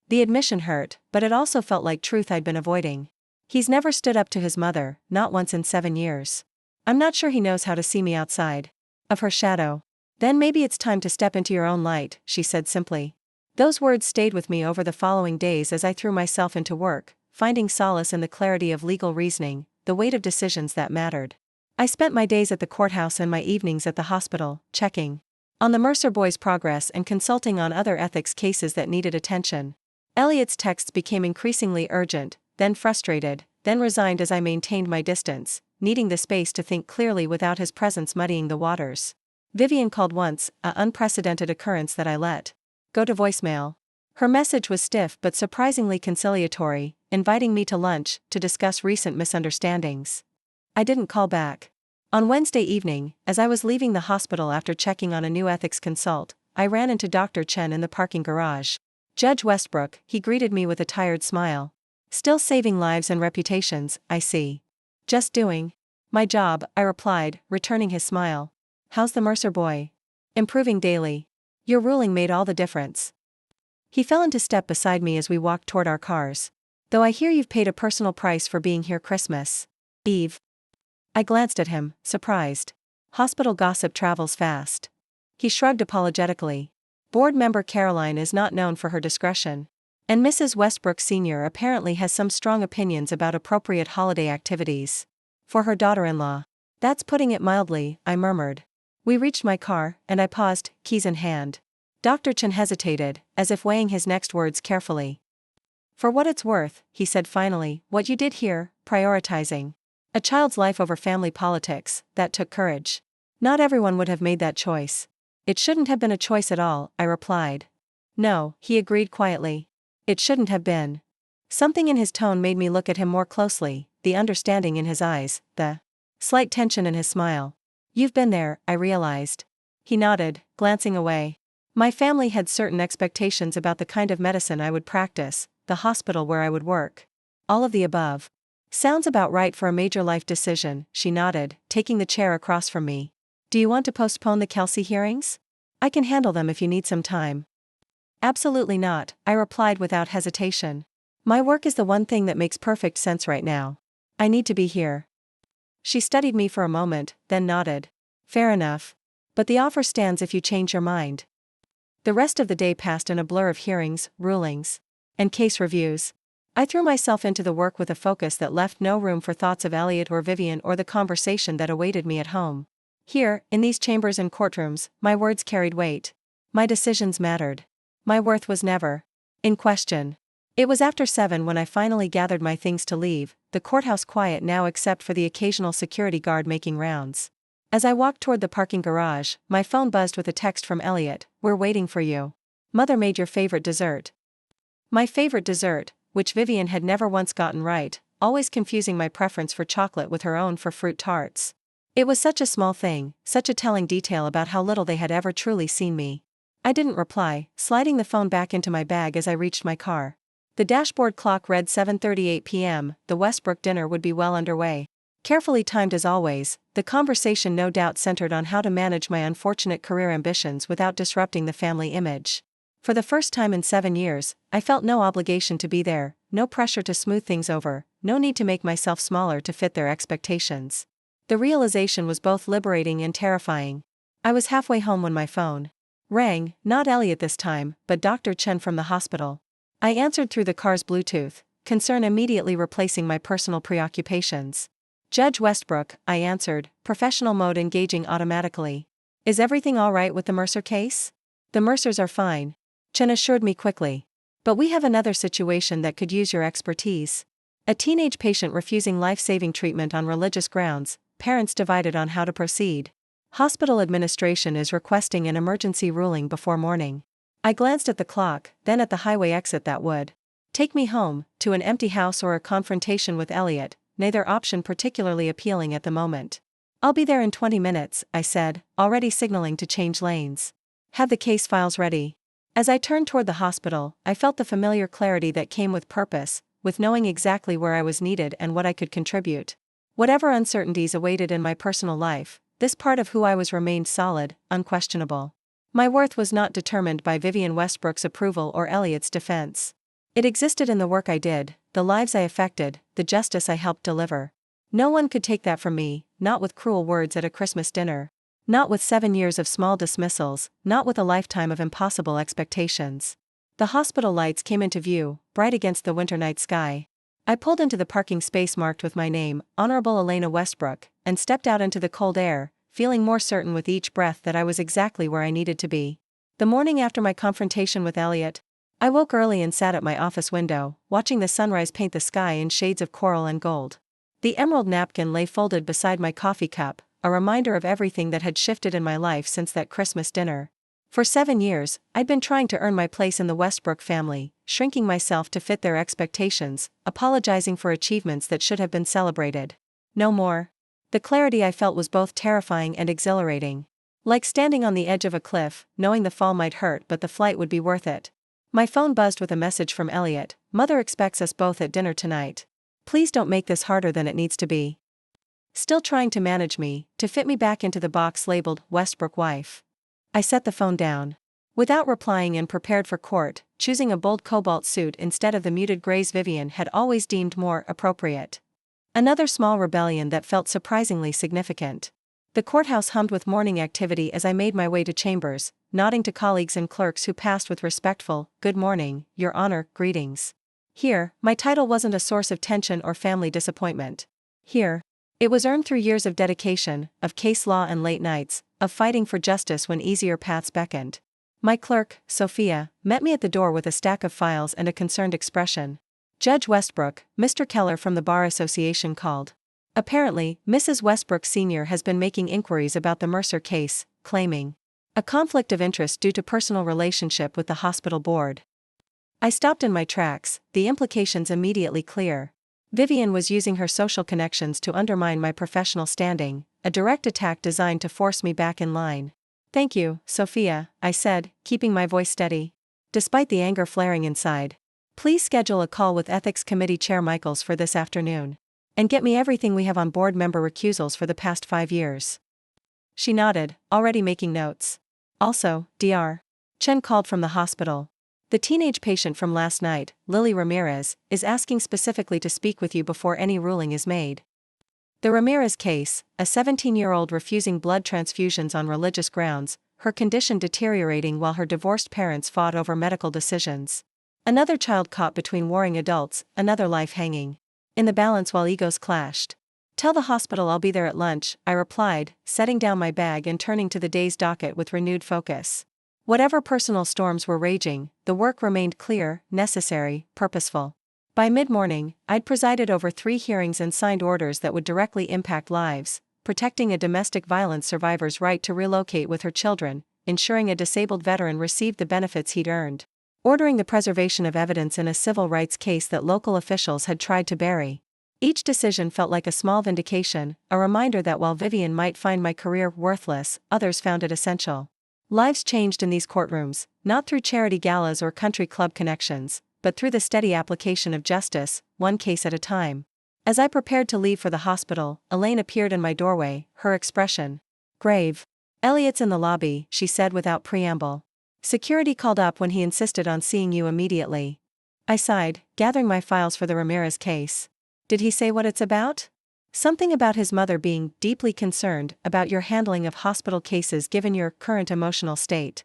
A: The admission hurt, but it also felt like truth I'd been avoiding. He's never stood up to his mother, not once in 7 years. I'm not sure he knows how to see me outside of her shadow. Then maybe it's time to step into your own light, she said simply. Those words stayed with me over the following days as I threw myself into work, finding solace in the clarity of legal reasoning, the weight of decisions that mattered. I spent my days at the courthouse and my evenings at the hospital, checking on the Mercer boys' progress and consulting on other ethics cases that needed attention. Elliot's texts became increasingly urgent, then frustrated, then resigned as I maintained my distance, needing the space to think clearly without his presence muddying the waters. Vivian called once, an unprecedented occurrence that I let go to voicemail. Her message was stiff but surprisingly conciliatory, inviting me to lunch to discuss recent misunderstandings. I didn't call back. On Wednesday evening, as I was leaving the hospital after checking on a new ethics consult, I ran into Dr. Chen in the parking garage. Judge Westbrook, he greeted me with a tired smile. Still saving lives and reputations, I see. Just doing my job, I replied, returning his smile. How's the Mercer boy? Improving daily. Your ruling made all the difference. He fell into step beside me as we walked toward our cars. Though I hear you've paid a personal price for being here Christmas Eve. I glanced at him, surprised. Hospital gossip travels fast. He shrugged apologetically. Board member Caroline is not known for her discretion. And Mrs. Westbrook Sr. apparently has some strong opinions about appropriate holiday activities. For her daughter-in-law. That's putting it mildly, I murmured. We reached my car, and I paused, keys in hand. Dr. Chen hesitated, as if weighing his next words carefully. For what it's worth, he said finally, what you did here, prioritizing a child's life over family politics, that took courage. Not everyone would have made that choice. It shouldn't have been a choice at all, I replied. No, he agreed quietly. It shouldn't have been. Something in his tone made me look at him more closely, the understanding in his eyes, the slight tension in his smile. You've been there, I realized. He nodded, glancing away. My family had certain expectations about the kind of medicine I would practice, the hospital where I would work. All of the above. Sounds about right for a major life decision, she nodded, taking the chair across from me. Do you want to postpone the Kelsey hearings? I can handle them if you need some time. Absolutely not, I replied without hesitation. My work is the one thing that makes perfect sense right now. I need to be here. She studied me for a moment, then nodded. Fair enough. But the offer stands if you change your mind. The rest of the day passed in a blur of hearings, rulings, and case reviews. I threw myself into the work with a focus that left no room for thoughts of Elliot or Vivian or the conversation that awaited me at home. Here, in these chambers and courtrooms, my words carried weight. My decisions mattered. My worth was never in question. It was after 7 when I finally gathered my things to leave, the courthouse quiet now except for the occasional security guard making rounds. As I walked toward the parking garage, my phone buzzed with a text from Elliot. We're waiting for you. Mother made your favorite dessert. My favorite dessert, which Vivian had never once gotten right, always confusing my preference for chocolate with her own for fruit tarts. It was such a small thing, such a telling detail about how little they had ever truly seen me. I didn't reply, sliding the phone back into my bag as I reached my car. The dashboard clock read 7:38 p.m., the Westbrook dinner would be well underway. Carefully timed as always, the conversation no doubt centered on how to manage my unfortunate career ambitions without disrupting the family image. For the first time in 7 years, I felt no obligation to be there, no pressure to smooth things over, no need to make myself smaller to fit their expectations. The realization was both liberating and terrifying. I was halfway home when my phone rang, not Elliot this time, but Dr. Chen from the hospital. I answered through the car's Bluetooth, concern immediately replacing my personal preoccupations. Judge Westbrook, I answered, professional mode engaging automatically. Is everything all right with the Mercer case? The Mercers are fine, Chen assured me quickly. But we have another situation that could use your expertise. A teenage patient refusing life-saving treatment on religious grounds, parents divided on how to proceed. Hospital administration is requesting an emergency ruling before morning. I glanced at the clock, then at the highway exit that would take me home, to an empty house or a confrontation with Elliot, neither option particularly appealing at the moment. I'll be there in 20 minutes, I said, already signaling to change lanes. Have the case files ready. As I turned toward the hospital, I felt the familiar clarity that came with purpose, with knowing exactly where I was needed and what I could contribute. Whatever uncertainties awaited in my personal life, this part of who I was remained solid, unquestionable. My worth was not determined by Vivian Westbrook's approval or Elliot's defense. It existed in the work I did, the lives I affected, the justice I helped deliver. No one could take that from me, not with cruel words at a Christmas dinner. Not with 7 years of small dismissals, not with a lifetime of impossible expectations. The hospital lights came into view, bright against the winter night sky. I pulled into the parking space marked with my name, Honorable Elena Westbrook, and stepped out into the cold air, feeling more certain with each breath that I was exactly where I needed to be. The morning after my confrontation with Elliot, I woke early and sat at my office window, watching the sunrise paint the sky in shades of coral and gold. The emerald napkin lay folded beside my coffee cup, a reminder of everything that had shifted in my life since that Christmas dinner. For 7 years, I'd been trying to earn my place in the Westbrook family, shrinking myself to fit their expectations, apologizing for achievements that should have been celebrated. No more. The clarity I felt was both terrifying and exhilarating. Like standing on the edge of a cliff, knowing the fall might hurt but the flight would be worth it. My phone buzzed with a message from Elliot. Mother expects us both at dinner tonight. Please don't make this harder than it needs to be. still trying to manage me, to fit me back into the box labeled Westbrook wife. I set the phone down. Without replying and prepared for court, choosing a bold cobalt suit instead of the muted grays Vivian had always deemed more appropriate. Another small rebellion that felt surprisingly significant. The courthouse hummed with morning activity as I made my way to chambers, nodding to colleagues and clerks who passed with respectful, "Good morning, Your Honor," greetings. Here, my title wasn't a source of tension or family disappointment. Here, it was earned through years of dedication, of case law and late nights, of fighting for justice when easier paths beckoned. My clerk, Sophia, met me at the door with a stack of files and a concerned expression. "Judge Westbrook, Mr. Keller from the Bar Association called. Apparently, Mrs. Westbrook Sr. has been making inquiries about the Mercer case, claiming a conflict of interest due to personal relationship with the hospital board." I stopped in my tracks, the implications immediately clear. Vivian was using her social connections to undermine my professional standing, a direct attack designed to force me back in line. "Thank you, Sophia," I said, keeping my voice steady, despite the anger flaring inside. "Please schedule a call with Ethics Committee Chair Michaels for this afternoon. And get me everything we have on board member recusals for the past 5 years." She nodded, already making notes. "Also, Dr. Chen called from the hospital. The teenage patient from last night, Lily Ramirez, is asking specifically to speak with you before any ruling is made." The Ramirez case, a 17-year-old refusing blood transfusions on religious grounds, her condition deteriorating while her divorced parents fought over medical decisions. Another child caught between warring adults, another life hanging in the balance while egos clashed. "Tell the hospital I'll be there at lunch," I replied, setting down my bag and turning to the day's docket with renewed focus. Whatever personal storms were raging, the work remained clear, necessary, purposeful. By mid-morning, I'd presided over 3 hearings and signed orders that would directly impact lives, protecting a domestic violence survivor's right to relocate with her children, ensuring a disabled veteran received the benefits he'd earned, ordering the preservation of evidence in a civil rights case that local officials had tried to bury. Each decision felt like a small vindication, a reminder that while Vivian might find my career worthless, others found it essential. Lives changed in these courtrooms, not through charity galas or country club connections, but through the steady application of justice, one case at a time. As I prepared to leave for the hospital, Elaine appeared in my doorway, her expression grave. "Elliot's in the lobby," she said without preamble. "Security called up when he insisted on seeing you immediately." I sighed, gathering my files for the Ramirez case. "Did he say what it's about?" "Something about his mother being deeply concerned about your handling of hospital cases given your current emotional state."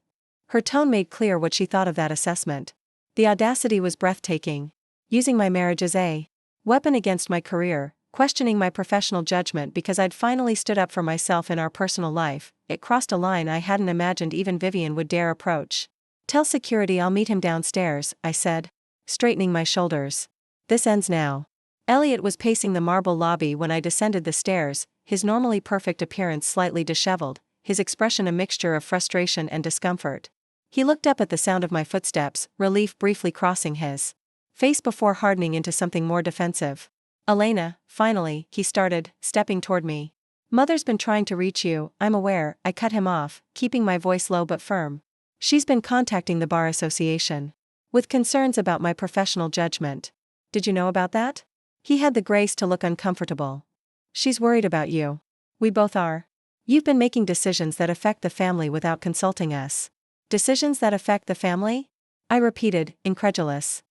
A: Her tone made clear what she thought of that assessment. The audacity was breathtaking. Using my marriage as a weapon against my career, questioning my professional judgment because I'd finally stood up for myself in our personal life, it crossed a line I hadn't imagined even Vivian would dare approach. "Tell security I'll meet him downstairs," I said, straightening my shoulders. "This ends now." Elliot was pacing the marble lobby when I descended the stairs, his normally perfect appearance slightly disheveled, his expression a mixture of frustration and discomfort. He looked up at the sound of my footsteps, relief briefly crossing his face before hardening into something more defensive. "Elena, finally," he started, stepping toward me. "Mother's been trying to reach you, I'm aware," I cut him off, keeping my voice low but firm. "She's been contacting the Bar Association with concerns about my professional judgment. Did you know about that?" He had the grace to look uncomfortable. "She's worried about you. We both are. You've been making decisions that affect the family without consulting us." "Decisions that affect the family?" I repeated, incredulous.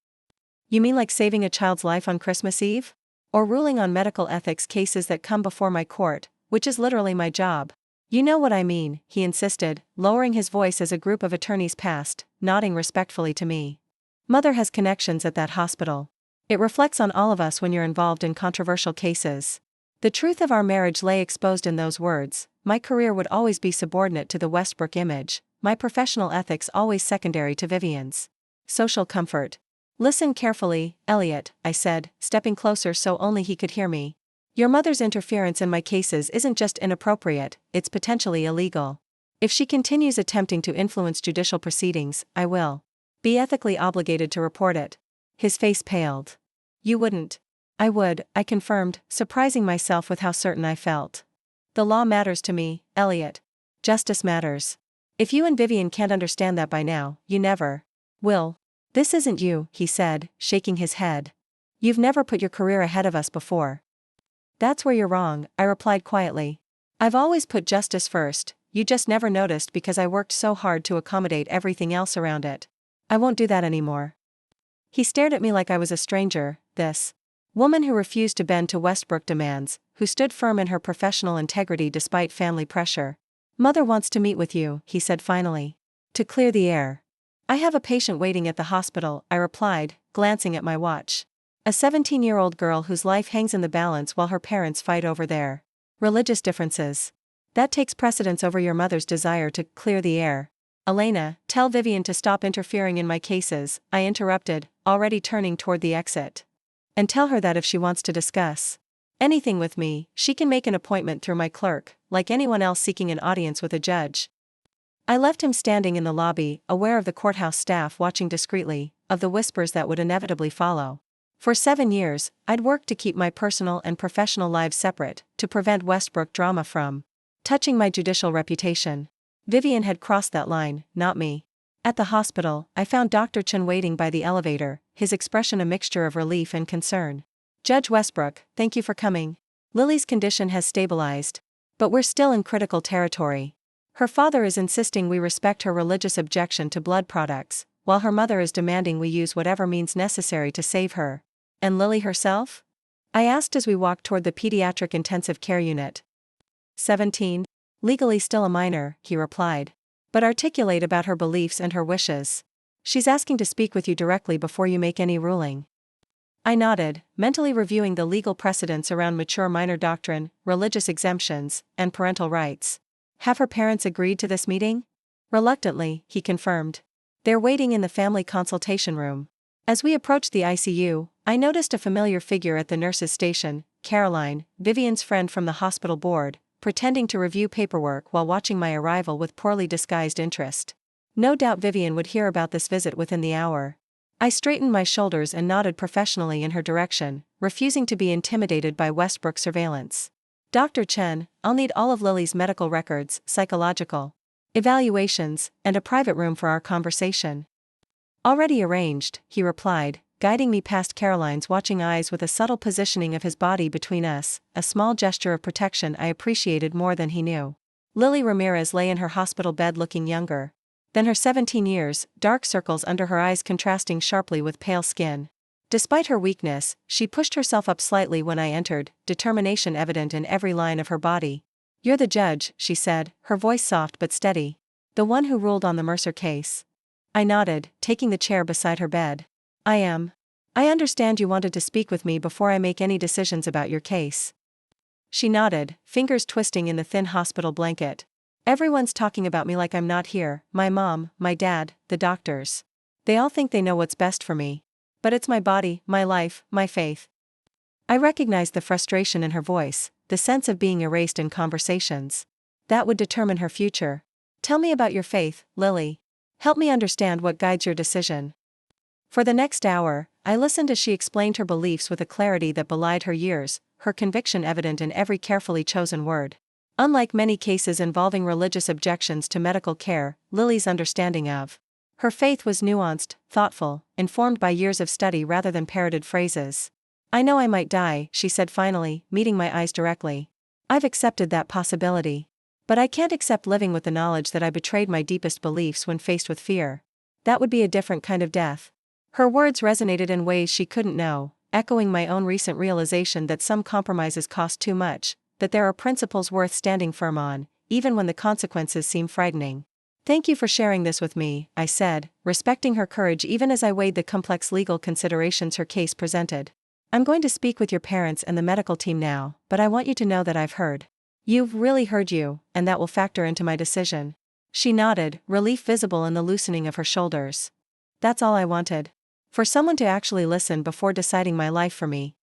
A: "You mean like saving a child's life on Christmas Eve? Or ruling on medical ethics cases that come before my court, which is literally my job?" "You know what I mean," he insisted, lowering his voice as a group of attorneys passed, nodding respectfully to me. "Mother has connections at that hospital. It reflects on all of us when you're involved in controversial cases." The truth of our marriage lay exposed in those words. My career would always be subordinate to the Westbrook image, my professional ethics always secondary to Vivian's social comfort. "Listen carefully, Elliot," I said, stepping closer so only he could hear me. "Your mother's interference in my cases isn't just inappropriate, it's potentially illegal. If she continues attempting to influence judicial proceedings, I will be ethically obligated to report it." His face paled. "You wouldn't." "I would," I confirmed, surprising myself with how certain I felt. "The law matters to me, Elliot. Justice matters. If you and Vivian can't understand that by now, you never will." "This isn't you," he said, shaking his head. "You've never put your career ahead of us before." That's where you're wrong, I replied quietly. I've always put justice first, you just never noticed because I worked so hard to accommodate everything else around it. I won't do that anymore. He stared at me like I was a stranger, this woman who refused to bend to Westbrook demands, who stood firm in her professional integrity despite family pressure. Mother wants to meet with you, he said finally. To clear the air. I have a patient waiting at the hospital, I replied, glancing at my watch. A 17-year-old girl whose life hangs in the balance while her parents fight over their religious differences. That takes precedence over your mother's desire to clear the air. Elena, tell Vivian to stop interfering in my cases, I interrupted, already turning toward the exit. And tell her that if she wants to discuss anything with me, she can make an appointment through my clerk, like anyone else seeking an audience with a judge. I left him standing in the lobby, aware of the courthouse staff watching discreetly, of the whispers that would inevitably follow. For 7 years, I'd worked to keep my personal and professional lives separate, to prevent Westbrook drama from touching my judicial reputation. Vivian had crossed that line, not me. At the hospital, I found Dr. Chen waiting by the elevator, his expression a mixture of relief and concern. Judge Westbrook, thank you for coming. Lily's condition has stabilized. But we're still in critical territory. Her father is insisting we respect her religious objection to blood products, while her mother is demanding we use whatever means necessary to save her. And Lily herself? I asked as we walked toward the pediatric intensive care unit. 17. Legally still a minor, he replied. But articulate about her beliefs and her wishes. She's asking to speak with you directly before you make any ruling. I nodded, mentally reviewing the legal precedents around mature minor doctrine, religious exemptions, and parental rights. Have her parents agreed to this meeting? Reluctantly, he confirmed. They're waiting in the family consultation room. As we approached the ICU, I noticed a familiar figure at the nurse's station, Caroline, Vivian's friend from the hospital board, pretending to review paperwork while watching my arrival with poorly disguised interest. No doubt Vivian would hear about this visit within the hour. I straightened my shoulders and nodded professionally in her direction, refusing to be intimidated by Westbrook surveillance. Dr. Chen, I'll need all of Lily's medical records, psychological evaluations, and a private room for our conversation. Already arranged, he replied, guiding me past Caroline's watching eyes with a subtle positioning of his body between us, a small gesture of protection I appreciated more than he knew. Lily Ramirez lay in her hospital bed looking younger than her 17 years, dark circles under her eyes contrasting sharply with pale skin. Despite her weakness, she pushed herself up slightly when I entered, determination evident in every line of her body. You're the judge, she said, her voice soft but steady. The one who ruled on the Mercer case. I nodded, taking the chair beside her bed. I am. I understand you wanted to speak with me before I make any decisions about your case. She nodded, fingers twisting in the thin hospital blanket. Everyone's talking about me like I'm not here, my mom, my dad, the doctors. They all think they know what's best for me. But it's my body, my life, my faith. I recognized the frustration in her voice, the sense of being erased in conversations. That would determine her future. Tell me about your faith, Lily. Help me understand what guides your decision. For the next hour, I listened as she explained her beliefs with a clarity that belied her years, her conviction evident in every carefully chosen word. Unlike many cases involving religious objections to medical care, Lily's understanding of her faith was nuanced, thoughtful, informed by years of study rather than parroted phrases. I know I might die, she said finally, meeting my eyes directly. I've accepted that possibility. But I can't accept living with the knowledge that I betrayed my deepest beliefs when faced with fear. That would be a different kind of death. Her words resonated in ways she couldn't know, echoing my own recent realization that some compromises cost too much, that there are principles worth standing firm on, even when the consequences seem frightening. Thank you for sharing this with me, I said, respecting her courage even as I weighed the complex legal considerations her case presented. I'm going to speak with your parents and the medical team now, but I want you to know that I've heard. You've really heard you, and that will factor into my decision. She nodded, relief visible in the loosening of her shoulders. That's all I wanted. For someone to actually listen before deciding my life for me.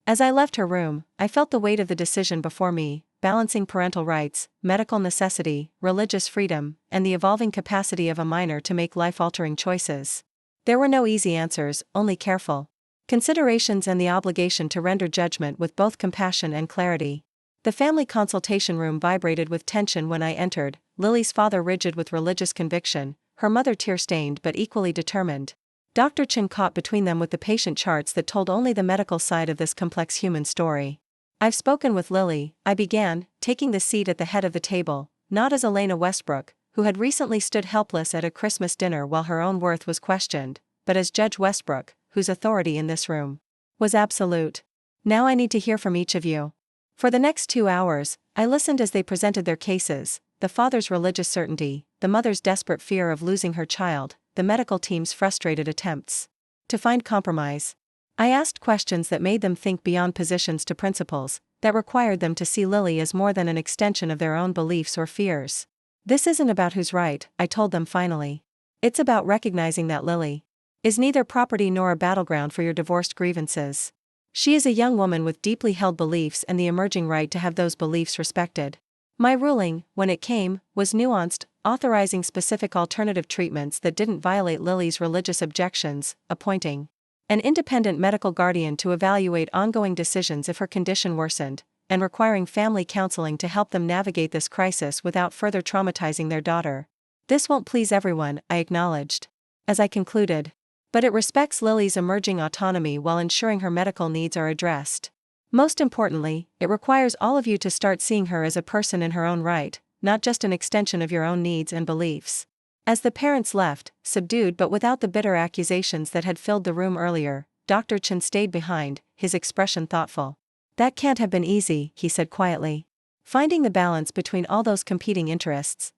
A: As I left her room, I felt the weight of the decision before me, balancing parental rights, medical necessity, religious freedom, and the evolving capacity of a minor to make life-altering choices. There were no easy answers, only careful considerations and the obligation to render judgment with both compassion and clarity. The family consultation room vibrated with tension when I entered, Lily's father rigid with religious conviction, her mother tear-stained but equally determined. Dr. Chen caught between them with the patient charts that told only the medical side of this complex human story. I've spoken with Lily, I began, taking the seat at the head of the table, not as Elena Westbrook, who had recently stood helpless at a Christmas dinner while her own worth was questioned, but as Judge Westbrook, whose authority in this room was absolute. Now I need to hear from each of you. For the next 2 hours, I listened as they presented their cases, the father's religious certainty, the mother's desperate fear of losing her child, the medical team's frustrated attempts to find compromise. I asked questions that made them think beyond positions to principles, that required them to see Lily as more than an extension of their own beliefs or fears. This isn't about who's right, I told them finally. It's about recognizing that Lily is neither property nor a battleground for your divorced grievances. She is a young woman with deeply held beliefs and the emerging right to have those beliefs respected. My ruling, when it came, was nuanced, authorizing specific alternative treatments that didn't violate Lily's religious objections, appointing an independent medical guardian to evaluate ongoing decisions if her condition worsened, and requiring family counseling to help them navigate this crisis without further traumatizing their daughter. This won't please everyone, I acknowledged, as I concluded. But it respects Lily's emerging autonomy while ensuring her medical needs are addressed. Most importantly, it requires all of you to start seeing her as a person in her own right, not just an extension of your own needs and beliefs. As the parents left, subdued but without the bitter accusations that had filled the room earlier, Dr. Chen stayed behind, his expression thoughtful. That can't have been easy, he said quietly. Finding the balance between all those competing interests.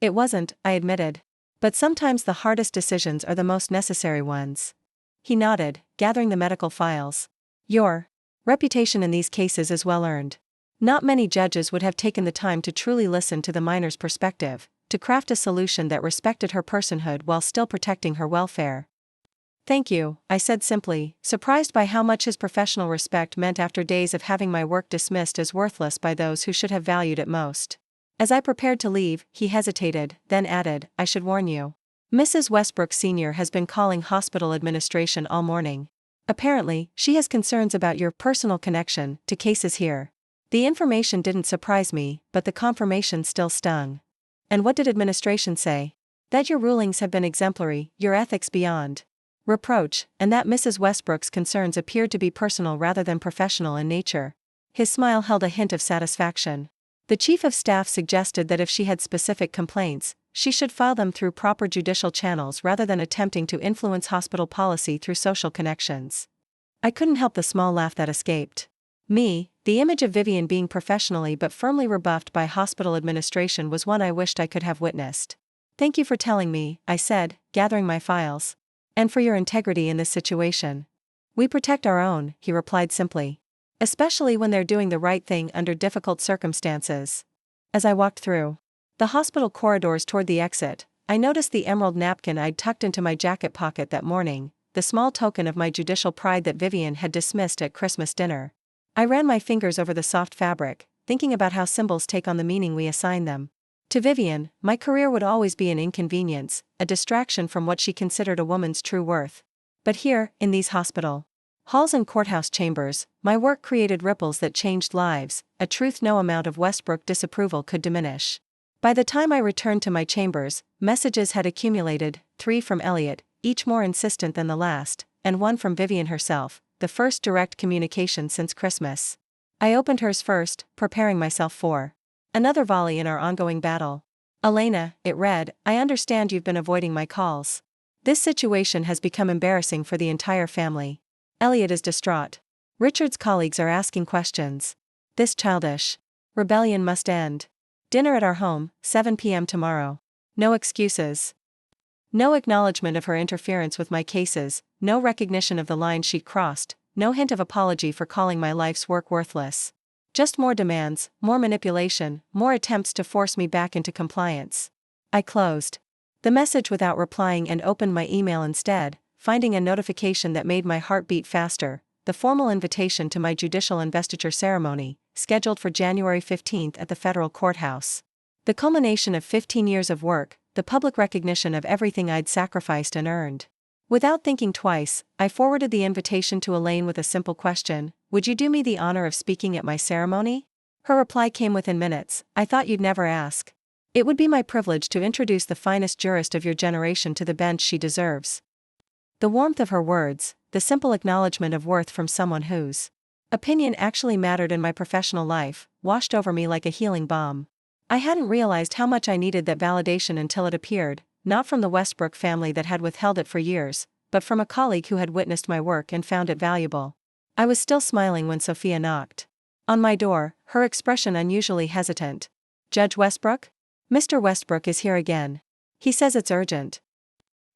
A: It wasn't, I admitted. But sometimes the hardest decisions are the most necessary ones. He nodded, gathering the medical files. Your reputation in these cases is well earned. Not many judges would have taken the time to truly listen to the minor's perspective, to craft a solution that respected her personhood while still protecting her welfare. Thank you, I said simply, surprised by how much his professional respect meant after days of having my work dismissed as worthless by those who should have valued it most. As I prepared to leave, he hesitated, then added, I should warn you. Mrs. Westbrook Sr. has been calling hospital administration all morning. Apparently, she has concerns about your personal connection to cases here. The information didn't surprise me, but the confirmation still stung. And what did administration say? That your rulings have been exemplary, your ethics beyond reproach, and that Mrs. Westbrook's concerns appeared to be personal rather than professional in nature. His smile held a hint of satisfaction. The chief of staff suggested that if she had specific complaints, she should file them through proper judicial channels rather than attempting to influence hospital policy through social connections. I couldn't help the small laugh that escaped me. The image of Vivian being professionally but firmly rebuffed by hospital administration was one I wished I could have witnessed. Thank you for telling me, I said, gathering my files. And for your integrity in this situation. We protect our own, he replied simply. Especially when they're doing the right thing under difficult circumstances. As I walked through the hospital corridors toward the exit, I noticed the emerald napkin I'd tucked into my jacket pocket that morning, the small token of my judicial pride that Vivian had dismissed at Christmas dinner. I ran my fingers over the soft fabric, thinking about how symbols take on the meaning we assign them. To Vivian, my career would always be an inconvenience, a distraction from what she considered a woman's true worth. But here, in these hospital halls and courthouse chambers, my work created ripples that changed lives, a truth no amount of Westbrook disapproval could diminish. By the time I returned to my chambers, messages had accumulated, 3 from Elliot, each more insistent than the last, and 1 from Vivian herself, the first direct communication since Christmas. I opened hers first, preparing myself for another volley in our ongoing battle. Elena, it read, I understand you've been avoiding my calls. This situation has become embarrassing for the entire family. Elliot is distraught. Richard's colleagues are asking questions. This childish rebellion must end. Dinner at our home, 7 p.m. tomorrow. No excuses. No acknowledgement of her interference with my cases, no recognition of the line she'd crossed, no hint of apology for calling my life's work worthless. Just more demands, more manipulation, more attempts to force me back into compliance. I closed the message without replying and opened my email instead, finding a notification that made my heart beat faster, the formal invitation to my judicial investiture ceremony, scheduled for January 15th at the federal courthouse. The culmination of 15 years of work, the public recognition of everything I'd sacrificed and earned. Without thinking twice, I forwarded the invitation to Elaine with a simple question, would you do me the honor of speaking at my ceremony? Her reply came within minutes, I thought you'd never ask. It would be my privilege to introduce the finest jurist of your generation to the bench she deserves. The warmth of her words, the simple acknowledgement of worth from someone whose Opinion actually mattered in my professional life, washed over me like a healing balm. I hadn't realized how much I needed that validation until it appeared, not from the Westbrook family that had withheld it for years, but from a colleague who had witnessed my work and found it valuable. I was still smiling when Sophia knocked on my door, her expression unusually hesitant. "Judge Westbrook? Mr. Westbrook is here again. He says it's urgent."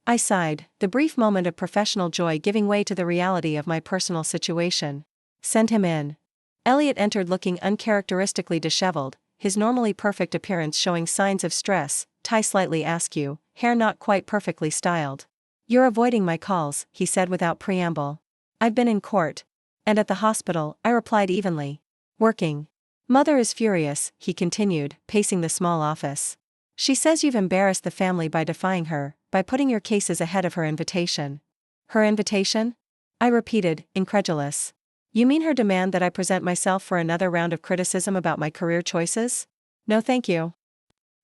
A: I sighed, the brief moment of professional joy giving way to the reality of my personal situation. "Send him in." Elliot entered looking uncharacteristically disheveled, his normally perfect appearance showing signs of stress, tie slightly askew, hair not quite perfectly styled. "You're avoiding my calls," he said without preamble. "I've been in court. And at the hospital," I replied evenly. "Working. Mother is furious," he continued, pacing the small office. "She says you've embarrassed the family by defying her, by putting your cases ahead of her invitation." "Her invitation?" I repeated, incredulous. "You mean her demand that I present myself for another round of criticism about my career choices?" "No thank you."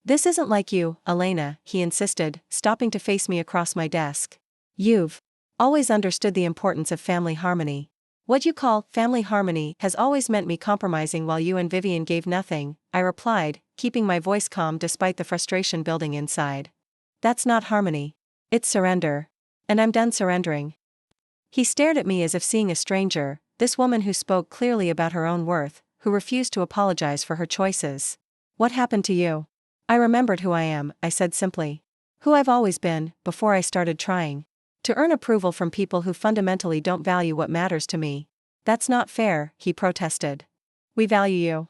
A: "This isn't like you, Elena," he insisted, stopping to face me across my desk. "You've always understood the importance of family harmony. What you call family harmony has always meant me compromising while you and Vivian gave nothing," I replied, keeping my voice calm despite the frustration building inside. "That's not harmony. It's surrender. And I'm done surrendering." He stared at me as if seeing a stranger, this woman who spoke clearly about her own worth, who refused to apologize for her choices. "What happened to you?" "I remembered who I am," I said simply. "Who I've always been, before I started trying to earn approval from people who fundamentally don't value what matters to me." "That's not fair," he protested. "We value you.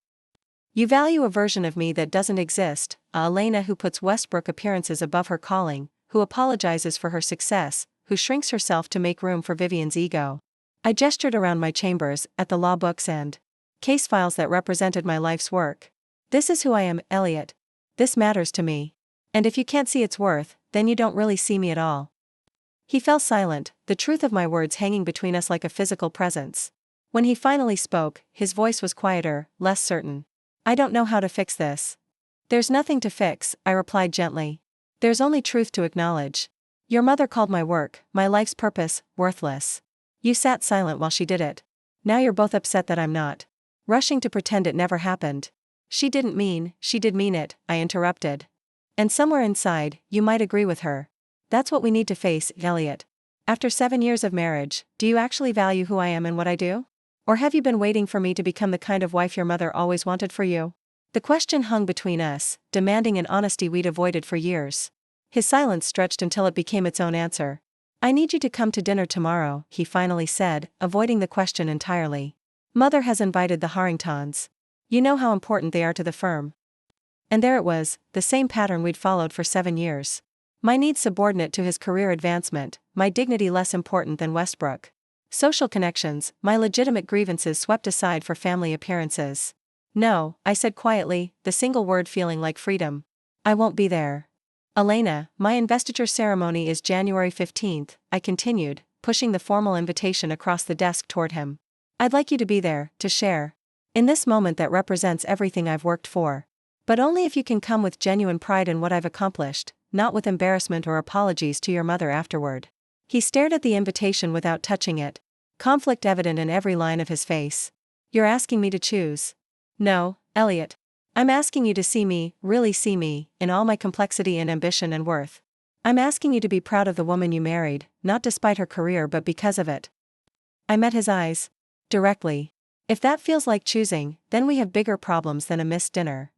A: You value a version of me that doesn't exist, a Elena who puts Westbrook appearances above her calling, who apologizes for her success, who shrinks herself to make room for Vivian's ego." I gestured around my chambers, at the law books and case files that represented my life's work. "This is who I am, Elliot. This matters to me. And if you can't see its worth, then you don't really see me at all." He fell silent, the truth of my words hanging between us like a physical presence. When he finally spoke, his voice was quieter, less certain. "I don't know how to fix this." "There's nothing to fix," I replied gently. "There's only truth to acknowledge. Your mother called my work, my life's purpose, worthless. You sat silent while she did it. Now you're both upset that I'm not rushing to pretend it never happened." She did mean it," I interrupted. "And somewhere inside, you might agree with her. That's what we need to face, Elliot. After 7 years of marriage, do you actually value who I am and what I do? Or have you been waiting for me to become the kind of wife your mother always wanted for you?" The question hung between us, demanding an honesty we'd avoided for years. His silence stretched until it became its own answer. "I need you to come to dinner tomorrow," he finally said, avoiding the question entirely. "Mother has invited the Harringtons. You know how important they are to the firm." And there it was, the same pattern we'd followed for 7 years. My needs subordinate to his career advancement, my dignity less important than Westbrook. Social connections, my legitimate grievances swept aside for family appearances. "No," I said quietly, the single word feeling like freedom. "I won't be there." "Elena, my investiture ceremony is January 15th, I continued, pushing the formal invitation across the desk toward him. "I'd like you to be there, to share in this moment that represents everything I've worked for. But only if you can come with genuine pride in what I've accomplished, not with embarrassment or apologies to your mother afterward." He stared at the invitation without touching it, conflict evident in every line of his face. "You're asking me to choose." "No, Elliot. I'm asking you to see me, really see me, in all my complexity and ambition and worth. I'm asking you to be proud of the woman you married, not despite her career but because of it." I met his eyes directly. "If that feels like choosing, then we have bigger problems than a missed dinner."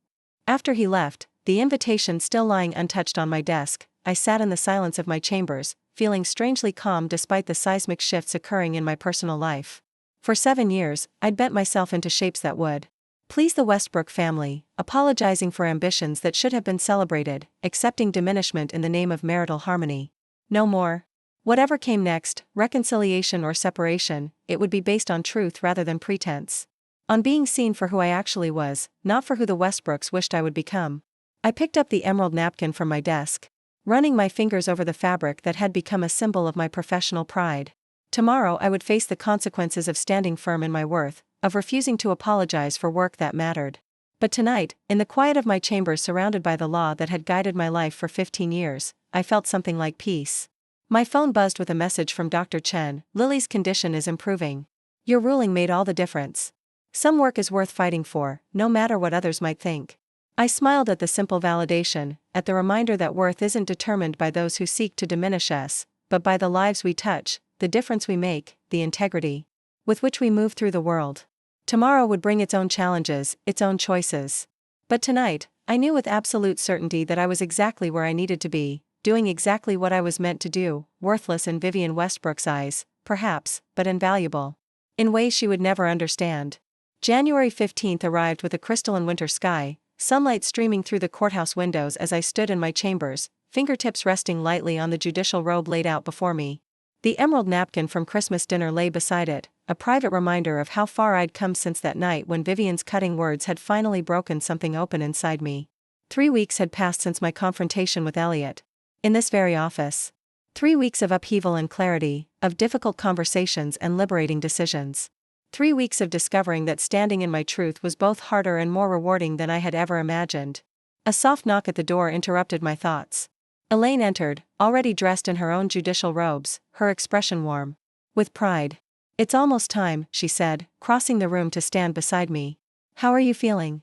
A: After he left, the invitation still lying untouched on my desk, I sat in the silence of my chambers, feeling strangely calm despite the seismic shifts occurring in my personal life. For 7 years, I'd bent myself into shapes that would please the Westbrook family, apologizing for ambitions that should have been celebrated, accepting diminishment in the name of marital harmony. No more. Whatever came next, reconciliation or separation, it would be based on truth rather than pretense. On being seen for who I actually was, not for who the Westbrooks wished I would become. I picked up the emerald napkin from my desk, running my fingers over the fabric that had become a symbol of my professional pride. Tomorrow I would face the consequences of standing firm in my worth, of refusing to apologize for work that mattered. But tonight, in the quiet of my chamber surrounded by the law that had guided my life for 15 years, I felt something like peace. My phone buzzed with a message from Dr. Chen. "Lily's condition is improving. Your ruling made all the difference. Some work is worth fighting for, no matter what others might think. I smiled at the simple validation, at the reminder that worth isn't determined by those who seek to diminish us, but by the lives we touch, the difference we make, the integrity with which we move through the world. Tomorrow would bring its own challenges, its own choices. But tonight, I knew with absolute certainty that I was exactly where I needed to be, doing exactly what I was meant to do, worthless in Vivienne Westbrook's eyes, perhaps, but invaluable in ways she would never understand. January 15th arrived with a crystalline winter sky, sunlight streaming through the courthouse windows as I stood in my chambers, fingertips resting lightly on the judicial robe laid out before me. The emerald napkin from Christmas dinner lay beside it, a private reminder of how far I'd come since that night when Vivienne's cutting words had finally broken something open inside me. 3 weeks had passed since my confrontation with Elliot. In this very office. 3 weeks of upheaval and clarity, of difficult conversations and liberating decisions. 3 weeks of discovering that standing in my truth was both harder and more rewarding than I had ever imagined. A soft knock at the door interrupted my thoughts. Elaine entered, already dressed in her own judicial robes, her expression warm with pride. "It's almost time," she said, crossing the room to stand beside me. "How are you feeling?"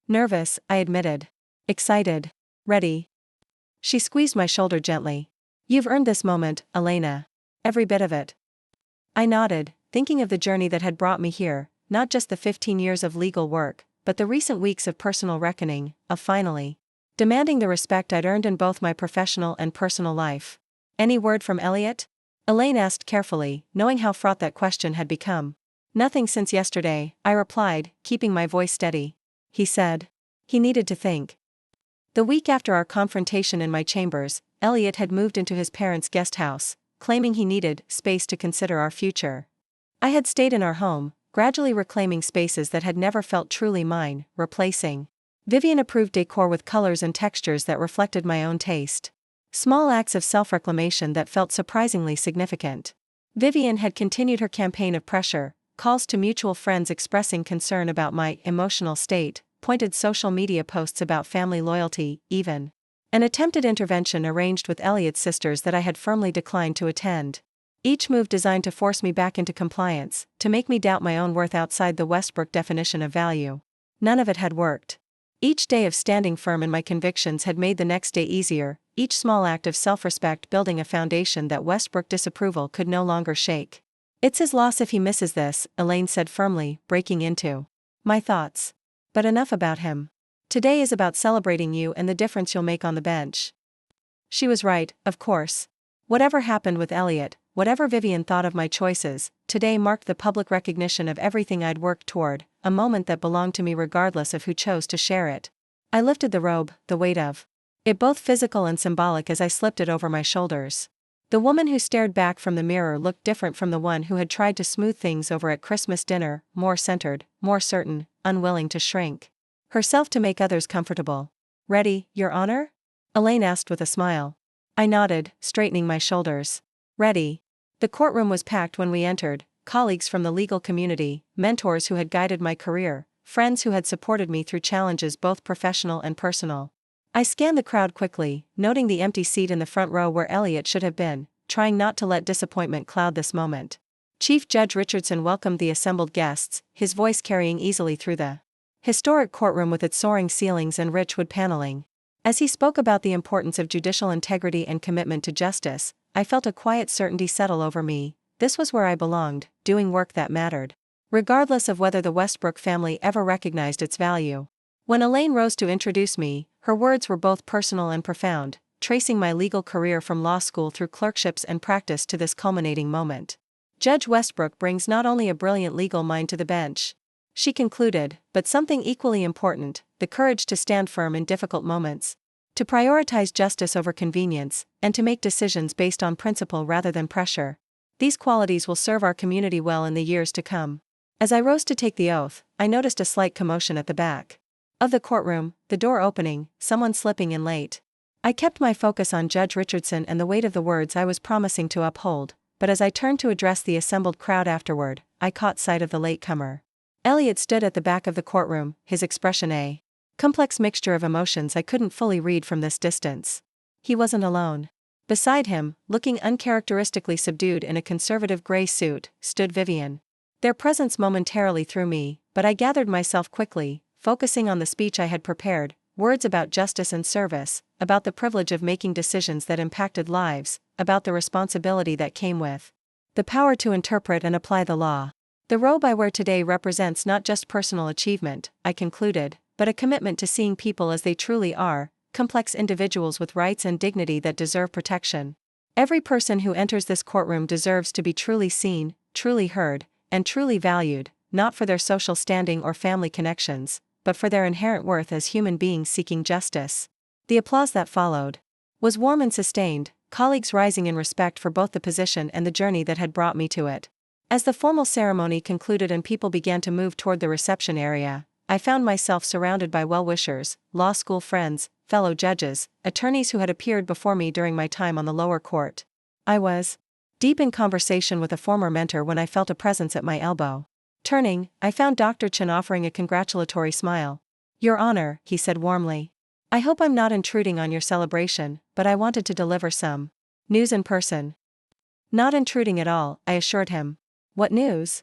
A: "Nervous," I admitted. "Excited." "Ready." She squeezed my shoulder gently. "You've earned this moment, Elena. Every bit of it." I nodded, thinking of the journey that had brought me here, not just the 15 years of legal work, but the recent weeks of personal reckoning, of finally demanding the respect I'd earned in both my professional and personal life. "Any word from Elliot?" Elaine asked carefully, knowing how fraught that question had become. "Nothing since yesterday," I replied, keeping my voice steady. "He said he needed to think." The week after our confrontation in my chambers, Elliot had moved into his parents' guest house, claiming he needed space to consider our future. I had stayed in our home, gradually reclaiming spaces that had never felt truly mine, replacing Vivienne-approved decor with colors and textures that reflected my own taste. Small acts of self-reclamation that felt surprisingly significant. Vivienne had continued her campaign of pressure, calls to mutual friends expressing concern about my emotional state, pointed social media posts about family loyalty, even an attempted intervention arranged with Elliot's sisters that I had firmly declined to attend. Each move designed to force me back into compliance, to make me doubt my own worth outside the Westbrook definition of value. None of it had worked. Each day of standing firm in my convictions had made the next day easier, each small act of self-respect building a foundation that Westbrook disapproval could no longer shake. "It's his loss if he misses this," Elaine said firmly, breaking into my thoughts. "But enough about him. Today is about celebrating you and the difference you'll make on the bench." She was right, of course. Whatever happened with Elliot, whatever Vivienne thought of my choices, today marked the public recognition of everything I'd worked toward, a moment that belonged to me regardless of who chose to share it. I lifted the robe, the weight of it both physical and symbolic as I slipped it over my shoulders. The woman who stared back from the mirror looked different from the one who had tried to smooth things over at Christmas dinner, more centered, more certain, unwilling to shrink herself to make others comfortable. "Ready, Your Honor?" Elaine asked with a smile. I nodded, straightening my shoulders. "Ready." The courtroom was packed when we entered, colleagues from the legal community, mentors who had guided my career, friends who had supported me through challenges both professional and personal. I scanned the crowd quickly, noting the empty seat in the front row where Elliot should have been, trying not to let disappointment cloud this moment. Chief Judge Richardson welcomed the assembled guests, his voice carrying easily through the historic courtroom with its soaring ceilings and rich wood paneling. As he spoke about the importance of judicial integrity and commitment to justice, I felt a quiet certainty settle over me. This was where I belonged, doing work that mattered, regardless of whether the Westbrook family ever recognized its value. When Elaine rose to introduce me, her words were both personal and profound, tracing my legal career from law school through clerkships and practice to this culminating moment. "Judge Westbrook brings not only a brilliant legal mind to the bench," she concluded, "but something equally important, the courage to stand firm in difficult moments, to prioritize justice over convenience, and to make decisions based on principle rather than pressure. These qualities will serve our community well in the years to come." As I rose to take the oath, I noticed a slight commotion at the back of the courtroom, the door opening, someone slipping in late. I kept my focus on Judge Richardson and the weight of the words I was promising to uphold, but as I turned to address the assembled crowd afterward, I caught sight of the latecomer. Elliot stood at the back of the courtroom, his expression a complex mixture of emotions I couldn't fully read from this distance. He wasn't alone. Beside him, looking uncharacteristically subdued in a conservative gray suit, stood Vivienne. Their presence momentarily threw me, but I gathered myself quickly, focusing on the speech I had prepared, words about justice and service, about the privilege of making decisions that impacted lives, about the responsibility that came with the power to interpret and apply the law. The robe I wear today represents not just personal achievement, I concluded, but a commitment to seeing people as they truly are, complex individuals with rights and dignity that deserve protection. Every person who enters this courtroom deserves to be truly seen, truly heard, and truly valued, not for their social standing or family connections, but for their inherent worth as human beings seeking justice. The applause that followed was warm and sustained, colleagues rising in respect for both the position and the journey that had brought me to it. As the formal ceremony concluded and people began to move toward the reception area, I found myself surrounded by well-wishers, law school friends, fellow judges, attorneys who had appeared before me during my time on the lower court. I was deep in conversation with a former mentor when I felt a presence at my elbow. Turning, I found Dr. Chen offering a congratulatory smile. "Your Honor," he said warmly. "I hope I'm not intruding on your celebration, but I wanted to deliver some news in person." "Not intruding at all," I assured him. "What news?"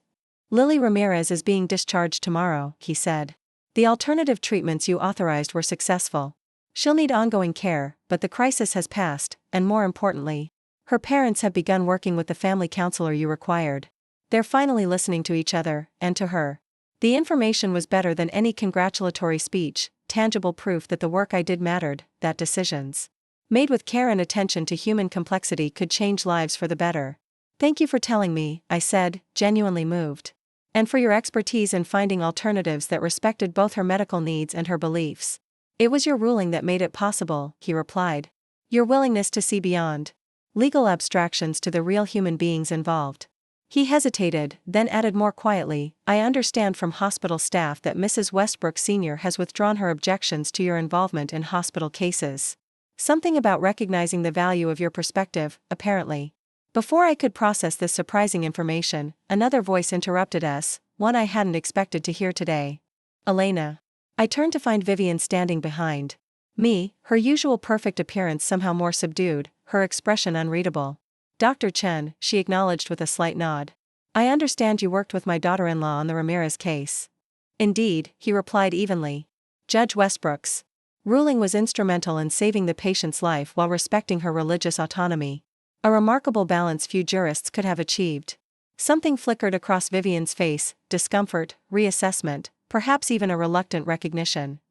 A: "Lily Ramirez is being discharged tomorrow," he said. "The alternative treatments you authorized were successful. She'll need ongoing care, but the crisis has passed, and more importantly, her parents have begun working with the family counselor you required. They're finally listening to each other, and to her." The information was better than any congratulatory speech, tangible proof that the work I did mattered, that decisions made with care and attention to human complexity could change lives for the better. "Thank you for telling me," I said, genuinely moved. "And for your expertise in finding alternatives that respected both her medical needs and her beliefs." "It was your ruling that made it possible," he replied. "Your willingness to see beyond legal abstractions to the real human beings involved." He hesitated, then added more quietly, "I understand from hospital staff that Mrs. Westbrook Sr. has withdrawn her objections to your involvement in hospital cases. Something about recognizing the value of your perspective, apparently." Before I could process this surprising information, another voice interrupted us, one I hadn't expected to hear today. "Elena." I turned to find Vivian standing behind me, her usual perfect appearance somehow more subdued, her expression unreadable. "Dr. Chen," she acknowledged with a slight nod. "I understand you worked with my daughter-in-law on the Ramirez case." "Indeed," he replied evenly. "Judge Westbrook's ruling was instrumental in saving the patient's life while respecting her religious autonomy. A remarkable balance few jurists could have achieved." Something flickered across Vivian's face, discomfort, reassessment, perhaps even a reluctant recognition.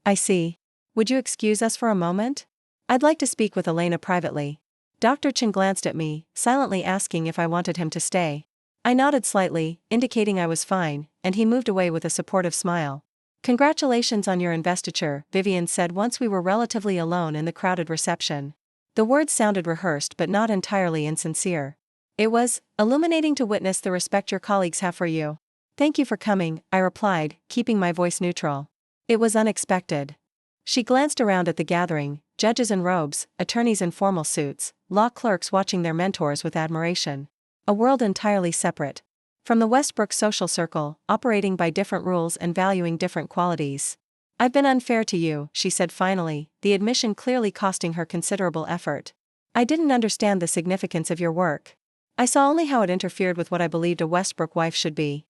A: "I see. Would you excuse us for a moment? I'd like to speak with Elena privately." Dr. Chen glanced at me, silently asking if I wanted him to stay. I nodded slightly, indicating I was fine, and he moved away with a supportive smile. "Congratulations on your investiture," Vivian said once we were relatively alone in the crowded reception. The words sounded rehearsed but not entirely insincere. "It was illuminating to witness the respect your colleagues have for you." "Thank you for coming," I replied, keeping my voice neutral. "It was unexpected." She glanced around at the gathering, judges in robes, attorneys in formal suits, law clerks watching their mentors with admiration. A world entirely separate from the Westbrook social circle, operating by different rules and valuing different qualities. "I've been unfair to you," she said finally, the admission clearly costing her considerable effort. "I didn't understand the significance of your work. I saw only how it interfered with what I believed a Westbrook wife should be."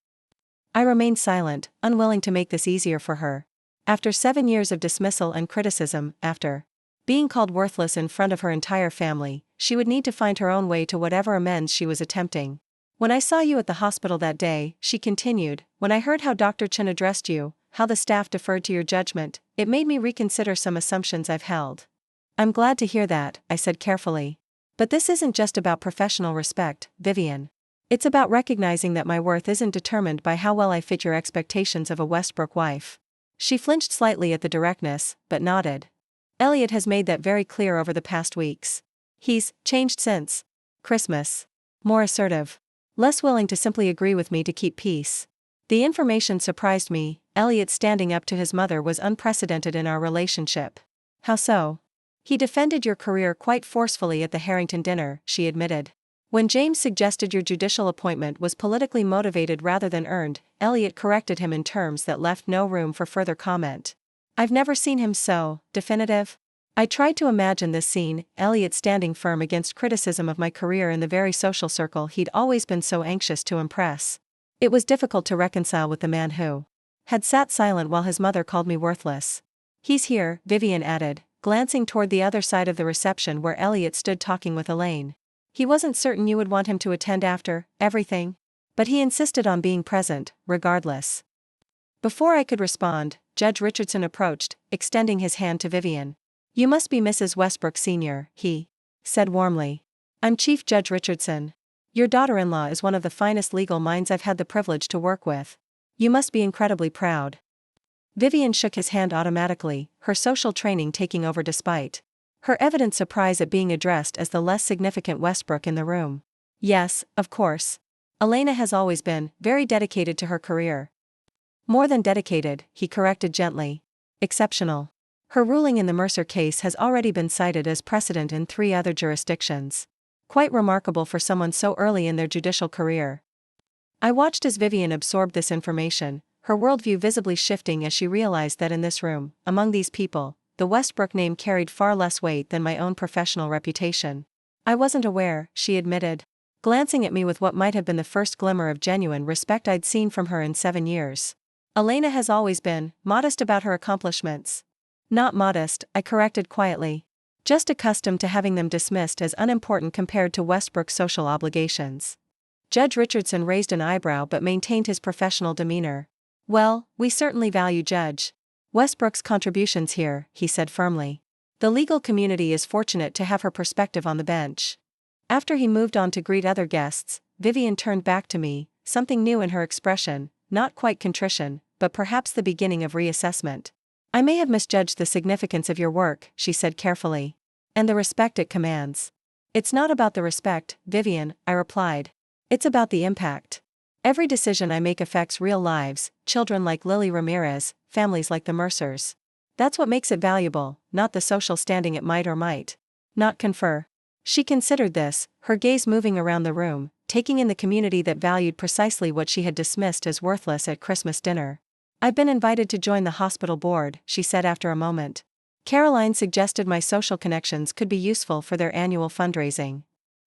A: I remained silent, unwilling to make this easier for her. After 7 years of dismissal and criticism, after being called worthless in front of her entire family, she would need to find her own way to whatever amends she was attempting. "When I saw you at the hospital that day," she continued, "when I heard how Dr. Chen addressed you, how the staff deferred to your judgment, it made me reconsider some assumptions I've held." "I'm glad to hear that," I said carefully. "But this isn't just about professional respect, Vivian. It's about recognizing that my worth isn't determined by how well I fit your expectations of a Westbrook wife." She flinched slightly at the directness, but nodded. "Elliot has made that very clear over the past weeks. He's changed since Christmas. More assertive. Less willing to simply agree with me to keep peace." The information surprised me. Elliot standing up to his mother was unprecedented in our relationship. "How so?" "He defended your career quite forcefully at the Harrington dinner," she admitted. "When James suggested your judicial appointment was politically motivated rather than earned, Elliot corrected him in terms that left no room for further comment. I've never seen him so definitive." I tried to imagine this scene, Elliot standing firm against criticism of my career in the very social circle he'd always been so anxious to impress. It was difficult to reconcile with the man who had sat silent while his mother called me worthless. He's here, Vivian added, glancing toward the other side of the reception where Elliot stood talking with Elaine. He wasn't certain you would want him to attend after everything, but he insisted on being present, regardless. Before I could respond, Judge Richardson approached, extending his hand to Vivian. You must be Mrs. Westbrook Sr., he said warmly. I'm Chief Judge Richardson. Your daughter-in-law is one of the finest legal minds I've had the privilege to work with. You must be incredibly proud. Vivian shook his hand automatically, her social training taking over despite her evident surprise at being addressed as the less significant Westbrook in the room. Yes, of course. Elena has always been very dedicated to her career. More than dedicated, he corrected gently. Exceptional. Her ruling in the Mercer case has already been cited as precedent in 3 other jurisdictions. Quite remarkable for someone so early in their judicial career. I watched as Vivian absorbed this information, her worldview visibly shifting as she realized that in this room, among these people, the Westbrook name carried far less weight than my own professional reputation. I wasn't aware, she admitted, glancing at me with what might have been the first glimmer of genuine respect I'd seen from her in 7 years. Elena has always been modest about her accomplishments. Not modest, I corrected quietly. Just accustomed to having them dismissed as unimportant compared to Westbrook's social obligations. Judge Richardson raised an eyebrow but maintained his professional demeanor. Well, we certainly value Judge Westbrook's contributions here, he said firmly. The legal community is fortunate to have her perspective on the bench. After he moved on to greet other guests, Vivian turned back to me, something new in her expression, not quite contrition, but perhaps the beginning of reassessment. I may have misjudged the significance of your work, she said carefully. And the respect it commands. It's not about the respect, Vivian, I replied. It's about the impact. Every decision I make affects real lives, children like Lily Ramirez, families like the Mercers. That's what makes it valuable, not the social standing it might or might not confer. She considered this, her gaze moving around the room, taking in the community that valued precisely what she had dismissed as worthless at Christmas dinner. I've been invited to join the hospital board, she said after a moment. Caroline suggested my social connections could be useful for their annual fundraising.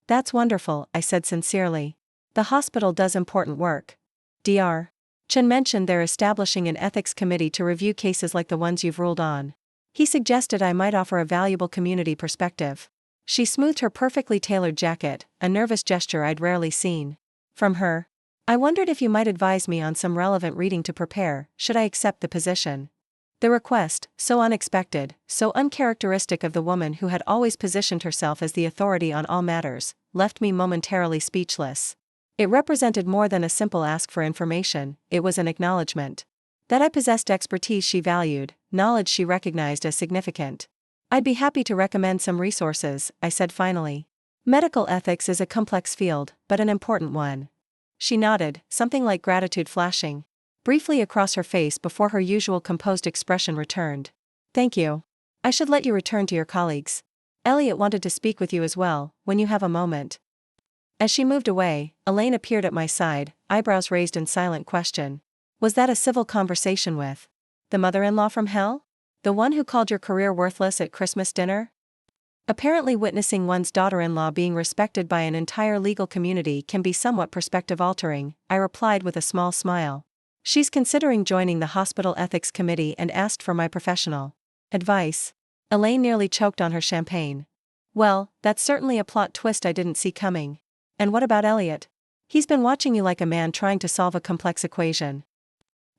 A: That's wonderful, I said sincerely. The hospital does important work. Dr. Chen mentioned they're establishing an ethics committee to review cases like the ones you've ruled on. He suggested I might offer a valuable community perspective. She smoothed her perfectly tailored jacket, a nervous gesture I'd rarely seen from her. I wondered if you might advise me on some relevant reading to prepare, should I accept the position. The request, so unexpected, so uncharacteristic of the woman who had always positioned herself as the authority on all matters, left me momentarily speechless. It represented more than a simple ask for information, it was an acknowledgement that I possessed expertise she valued, knowledge she recognized as significant. I'd be happy to recommend some resources, I said finally. Medical ethics is a complex field, but an important one. She nodded, something like gratitude flashing briefly across her face before her usual composed expression returned. Thank you. I should let you return to your colleagues. Elliot wanted to speak with you as well, when you have a moment. As she moved away, Elaine appeared at my side, eyebrows raised in silent question. Was that a civil conversation with the mother-in-law from hell? The one who called your career worthless at Christmas dinner? Apparently witnessing one's daughter-in-law being respected by an entire legal community can be somewhat perspective-altering, I replied with a small smile. She's considering joining the hospital ethics committee and asked for my professional advice. Elaine nearly choked on her champagne. Well, that's certainly a plot twist I didn't see coming. And what about Elliot? He's been watching you like a man trying to solve a complex equation.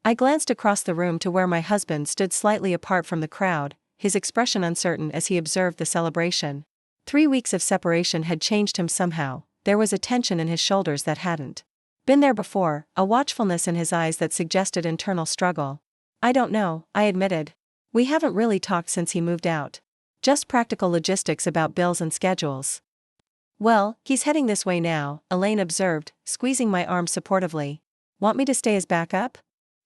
A: I glanced across the room to where my husband stood slightly apart from the crowd, his expression uncertain as he observed the celebration. 3 weeks of separation had changed him somehow, there was a tension in his shoulders that hadn't been there before, a watchfulness in his eyes that suggested internal struggle. I don't know, I admitted. We haven't really talked since he moved out. Just practical logistics about bills and schedules. Well, he's heading this way now, Elaine observed, squeezing my arm supportively. Want me to stay as backup?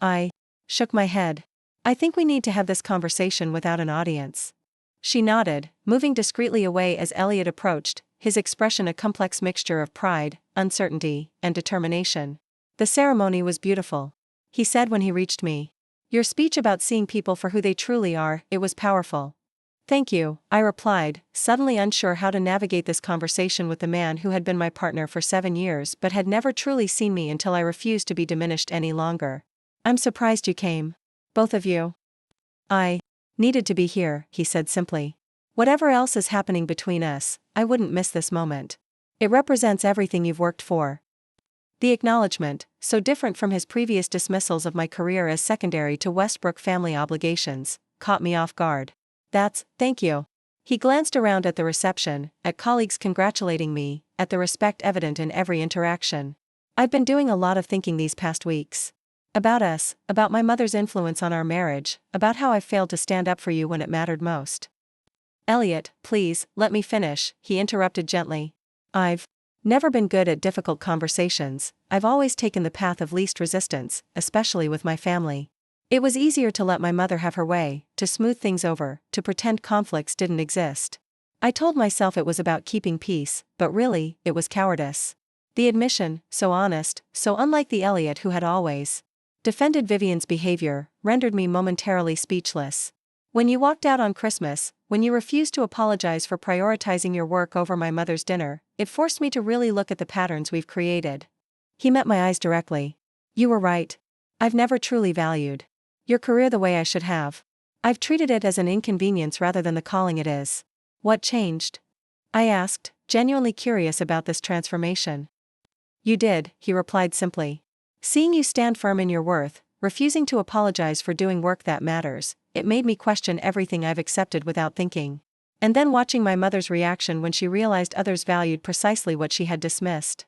A: I shook my head. I think we need to have this conversation without an audience. She nodded, moving discreetly away as Elliot approached, his expression a complex mixture of pride, uncertainty, and determination. The ceremony was beautiful, he said when he reached me. Your speech about seeing people for who they truly are, it was powerful. Thank you, I replied, suddenly unsure how to navigate this conversation with the man who had been my partner for 7 years but had never truly seen me until I refused to be diminished any longer. I'm surprised you came. Both of you. I needed to be here, he said simply. Whatever else is happening between us, I wouldn't miss this moment. It represents everything you've worked for. The acknowledgement, so different from his previous dismissals of my career as secondary to Westbrook family obligations, caught me off guard. Thank you. He glanced around at the reception, at colleagues congratulating me, at the respect evident in every interaction. I've been doing a lot of thinking these past weeks. About us, about my mother's influence on our marriage, about how I failed to stand up for you when it mattered most. Elliot, please, let me finish, he interrupted gently. I've never been good at difficult conversations. I've always taken the path of least resistance, especially with my family. It was easier to let my mother have her way, to smooth things over, to pretend conflicts didn't exist. I told myself it was about keeping peace, but really, it was cowardice. The admission, so honest, so unlike the Elliot who had always defended Vivian's behavior, rendered me momentarily speechless. When you walked out on Christmas, when you refused to apologize for prioritizing your work over my mother's dinner, it forced me to really look at the patterns we've created. He met my eyes directly. You were right. I've never truly valued your career the way I should have. I've treated it as an inconvenience rather than the calling it is. What changed? I asked, genuinely curious about this transformation. You did, he replied simply. Seeing you stand firm in your worth, refusing to apologize for doing work that matters, it made me question everything I've accepted without thinking. And then watching my mother's reaction when she realized others valued precisely what she had dismissed.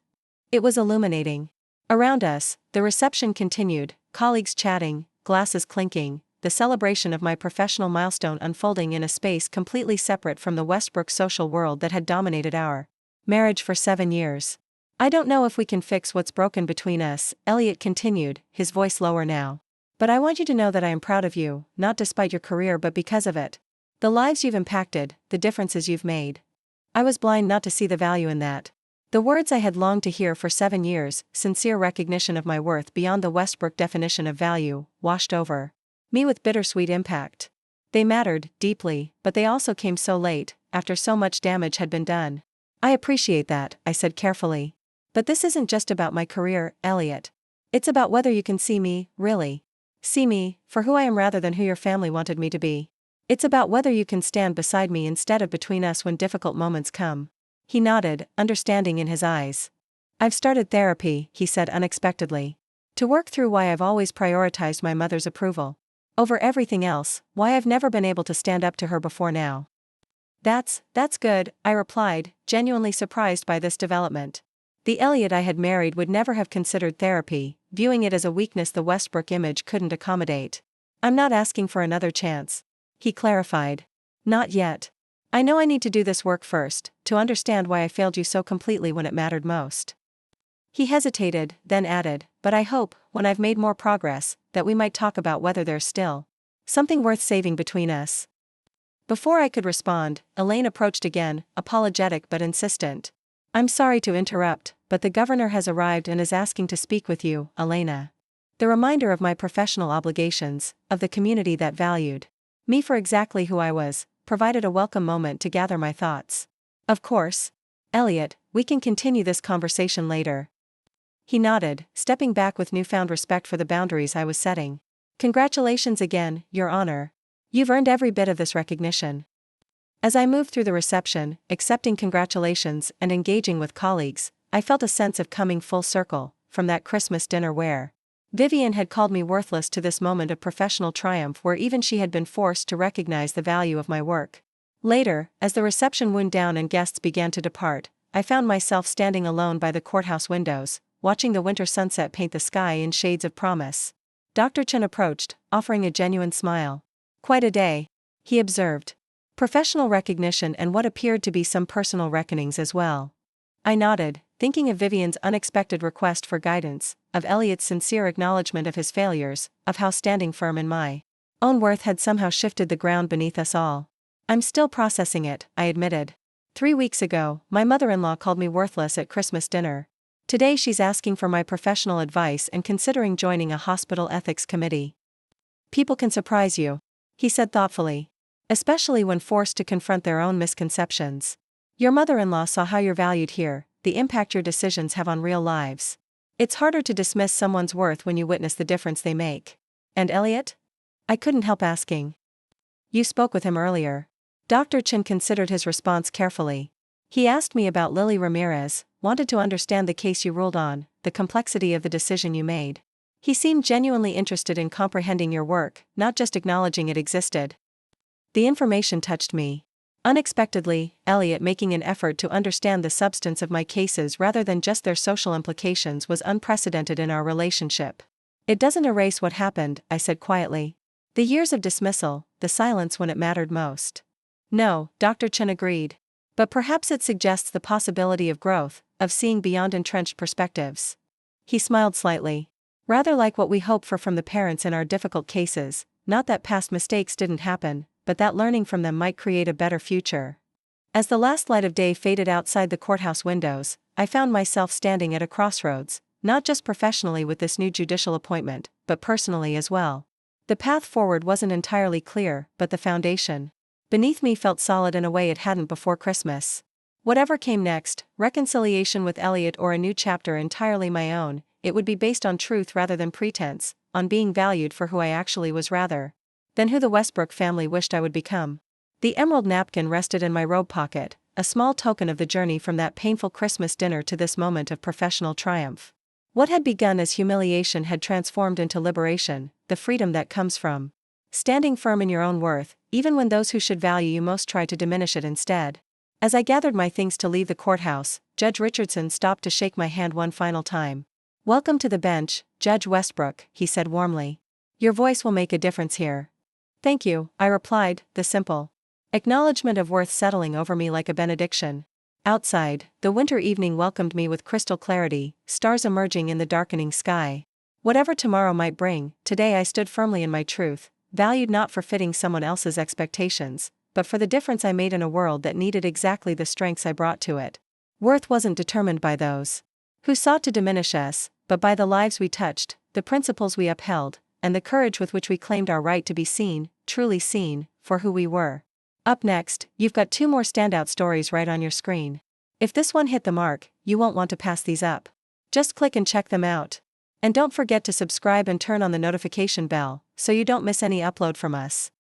A: It was illuminating. Around us, the reception continued, colleagues chatting, glasses clinking, the celebration of my professional milestone unfolding in a space completely separate from the Westbrook social world that had dominated our marriage for 7 years. I don't know if we can fix what's broken between us, Elliot continued, his voice lower now. But I want you to know that I am proud of you, not despite your career but because of it. The lives you've impacted, the differences you've made. I was blind not to see the value in that. The words I had longed to hear for 7 years, sincere recognition of my worth beyond the Westbrook definition of value, washed over me with bittersweet impact. They mattered, deeply, but they also came so late, after so much damage had been done. I appreciate that, I said carefully. But this isn't just about my career, Elliot. It's about whether you can see me, really. See me, for who I am rather than who your family wanted me to be. It's about whether you can stand beside me instead of between us when difficult moments come. He nodded, understanding in his eyes. I've started therapy, he said unexpectedly. To work through why I've always prioritized my mother's approval over everything else, why I've never been able to stand up to her before now. That's good, I replied, genuinely surprised by this development. The Elliot I had married would never have considered therapy, viewing it as a weakness the Westbrook image couldn't accommodate. I'm not asking for another chance, he clarified. Not yet. I know I need to do this work first, to understand why I failed you so completely when it mattered most. He hesitated, then added, but I hope, when I've made more progress, that we might talk about whether there's still something worth saving between us. Before I could respond, Elaine approached again, apologetic but insistent. I'm sorry to interrupt, but the governor has arrived and is asking to speak with you, Elena. The reminder of my professional obligations, of the community that valued me for exactly who I was, provided a welcome moment to gather my thoughts. Of course. Elliot, we can continue this conversation later. He nodded, stepping back with newfound respect for the boundaries I was setting. Congratulations again, Your Honor. You've earned every bit of this recognition. As I moved through the reception, accepting congratulations and engaging with colleagues, I felt a sense of coming full circle, from that Christmas dinner where Vivian had called me worthless to this moment of professional triumph where even she had been forced to recognize the value of my work. Later, as the reception wound down and guests began to depart, I found myself standing alone by the courthouse windows, watching the winter sunset paint the sky in shades of promise. Dr. Chen approached, offering a genuine smile. Quite a day, he observed. Professional recognition and what appeared to be some personal reckonings as well. I nodded, thinking of Vivian's unexpected request for guidance, of Elliot's sincere acknowledgement of his failures, of how standing firm in my own worth had somehow shifted the ground beneath us all. I'm still processing it, I admitted. 3 weeks ago, my mother-in-law called me worthless at Christmas dinner. Today she's asking for my professional advice and considering joining a hospital ethics committee. People can surprise you, he said thoughtfully. especially when forced to confront their own misconceptions. Your mother-in-law saw how you're valued here, the impact your decisions have on real lives. It's harder to dismiss someone's worth when you witness the difference they make. And Elliot? I couldn't help asking. You spoke with him earlier. Dr. Chin considered his response carefully. He asked me about Lily Ramirez, wanted to understand the case you ruled on, the complexity of the decision you made. He seemed genuinely interested in comprehending your work, not just acknowledging it existed. The information touched me. Unexpectedly, Elliot making an effort to understand the substance of my cases rather than just their social implications was unprecedented in our relationship. It doesn't erase what happened, I said quietly. The years of dismissal, the silence when it mattered most. No, Dr. Chen agreed. But perhaps it suggests the possibility of growth, of seeing beyond entrenched perspectives. He smiled slightly. Rather like what we hope for from the parents in our difficult cases, not that past mistakes didn't happen, but that learning from them might create a better future. As the last light of day faded outside the courthouse windows, I found myself standing at a crossroads, not just professionally with this new judicial appointment, but personally as well. The path forward wasn't entirely clear, but the foundation beneath me felt solid in a way it hadn't before Christmas. Whatever came next, reconciliation with Elliot or a new chapter entirely my own, it would be based on truth rather than pretense, on being valued for who I actually was rather than who the Westbrook family wished I would become. The emerald napkin rested in my robe pocket, a small token of the journey from that painful Christmas dinner to this moment of professional triumph. What had begun as humiliation had transformed into liberation, the freedom that comes from standing firm in your own worth, even when those who should value you most try to diminish it instead. As I gathered my things to leave the courthouse, Judge Richardson stopped to shake my hand one final time. "Welcome to the bench, Judge Westbrook," he said warmly. "Your voice will make a difference here." "Thank you," I replied, the simple acknowledgement of worth settling over me like a benediction. Outside, the winter evening welcomed me with crystal clarity, stars emerging in the darkening sky. Whatever tomorrow might bring, today I stood firmly in my truth, valued not for fitting someone else's expectations, but for the difference I made in a world that needed exactly the strengths I brought to it. Worth wasn't determined by those who sought to diminish us, but by the lives we touched, the principles we upheld, and the courage with which we claimed our right to be seen, truly seen, for who we were. Up next, you've got 2 more standout stories right on your screen. If this one hit the mark, you won't want to pass these up. Just click and check them out. And don't forget to subscribe and turn on the notification bell, so you don't miss any upload from us.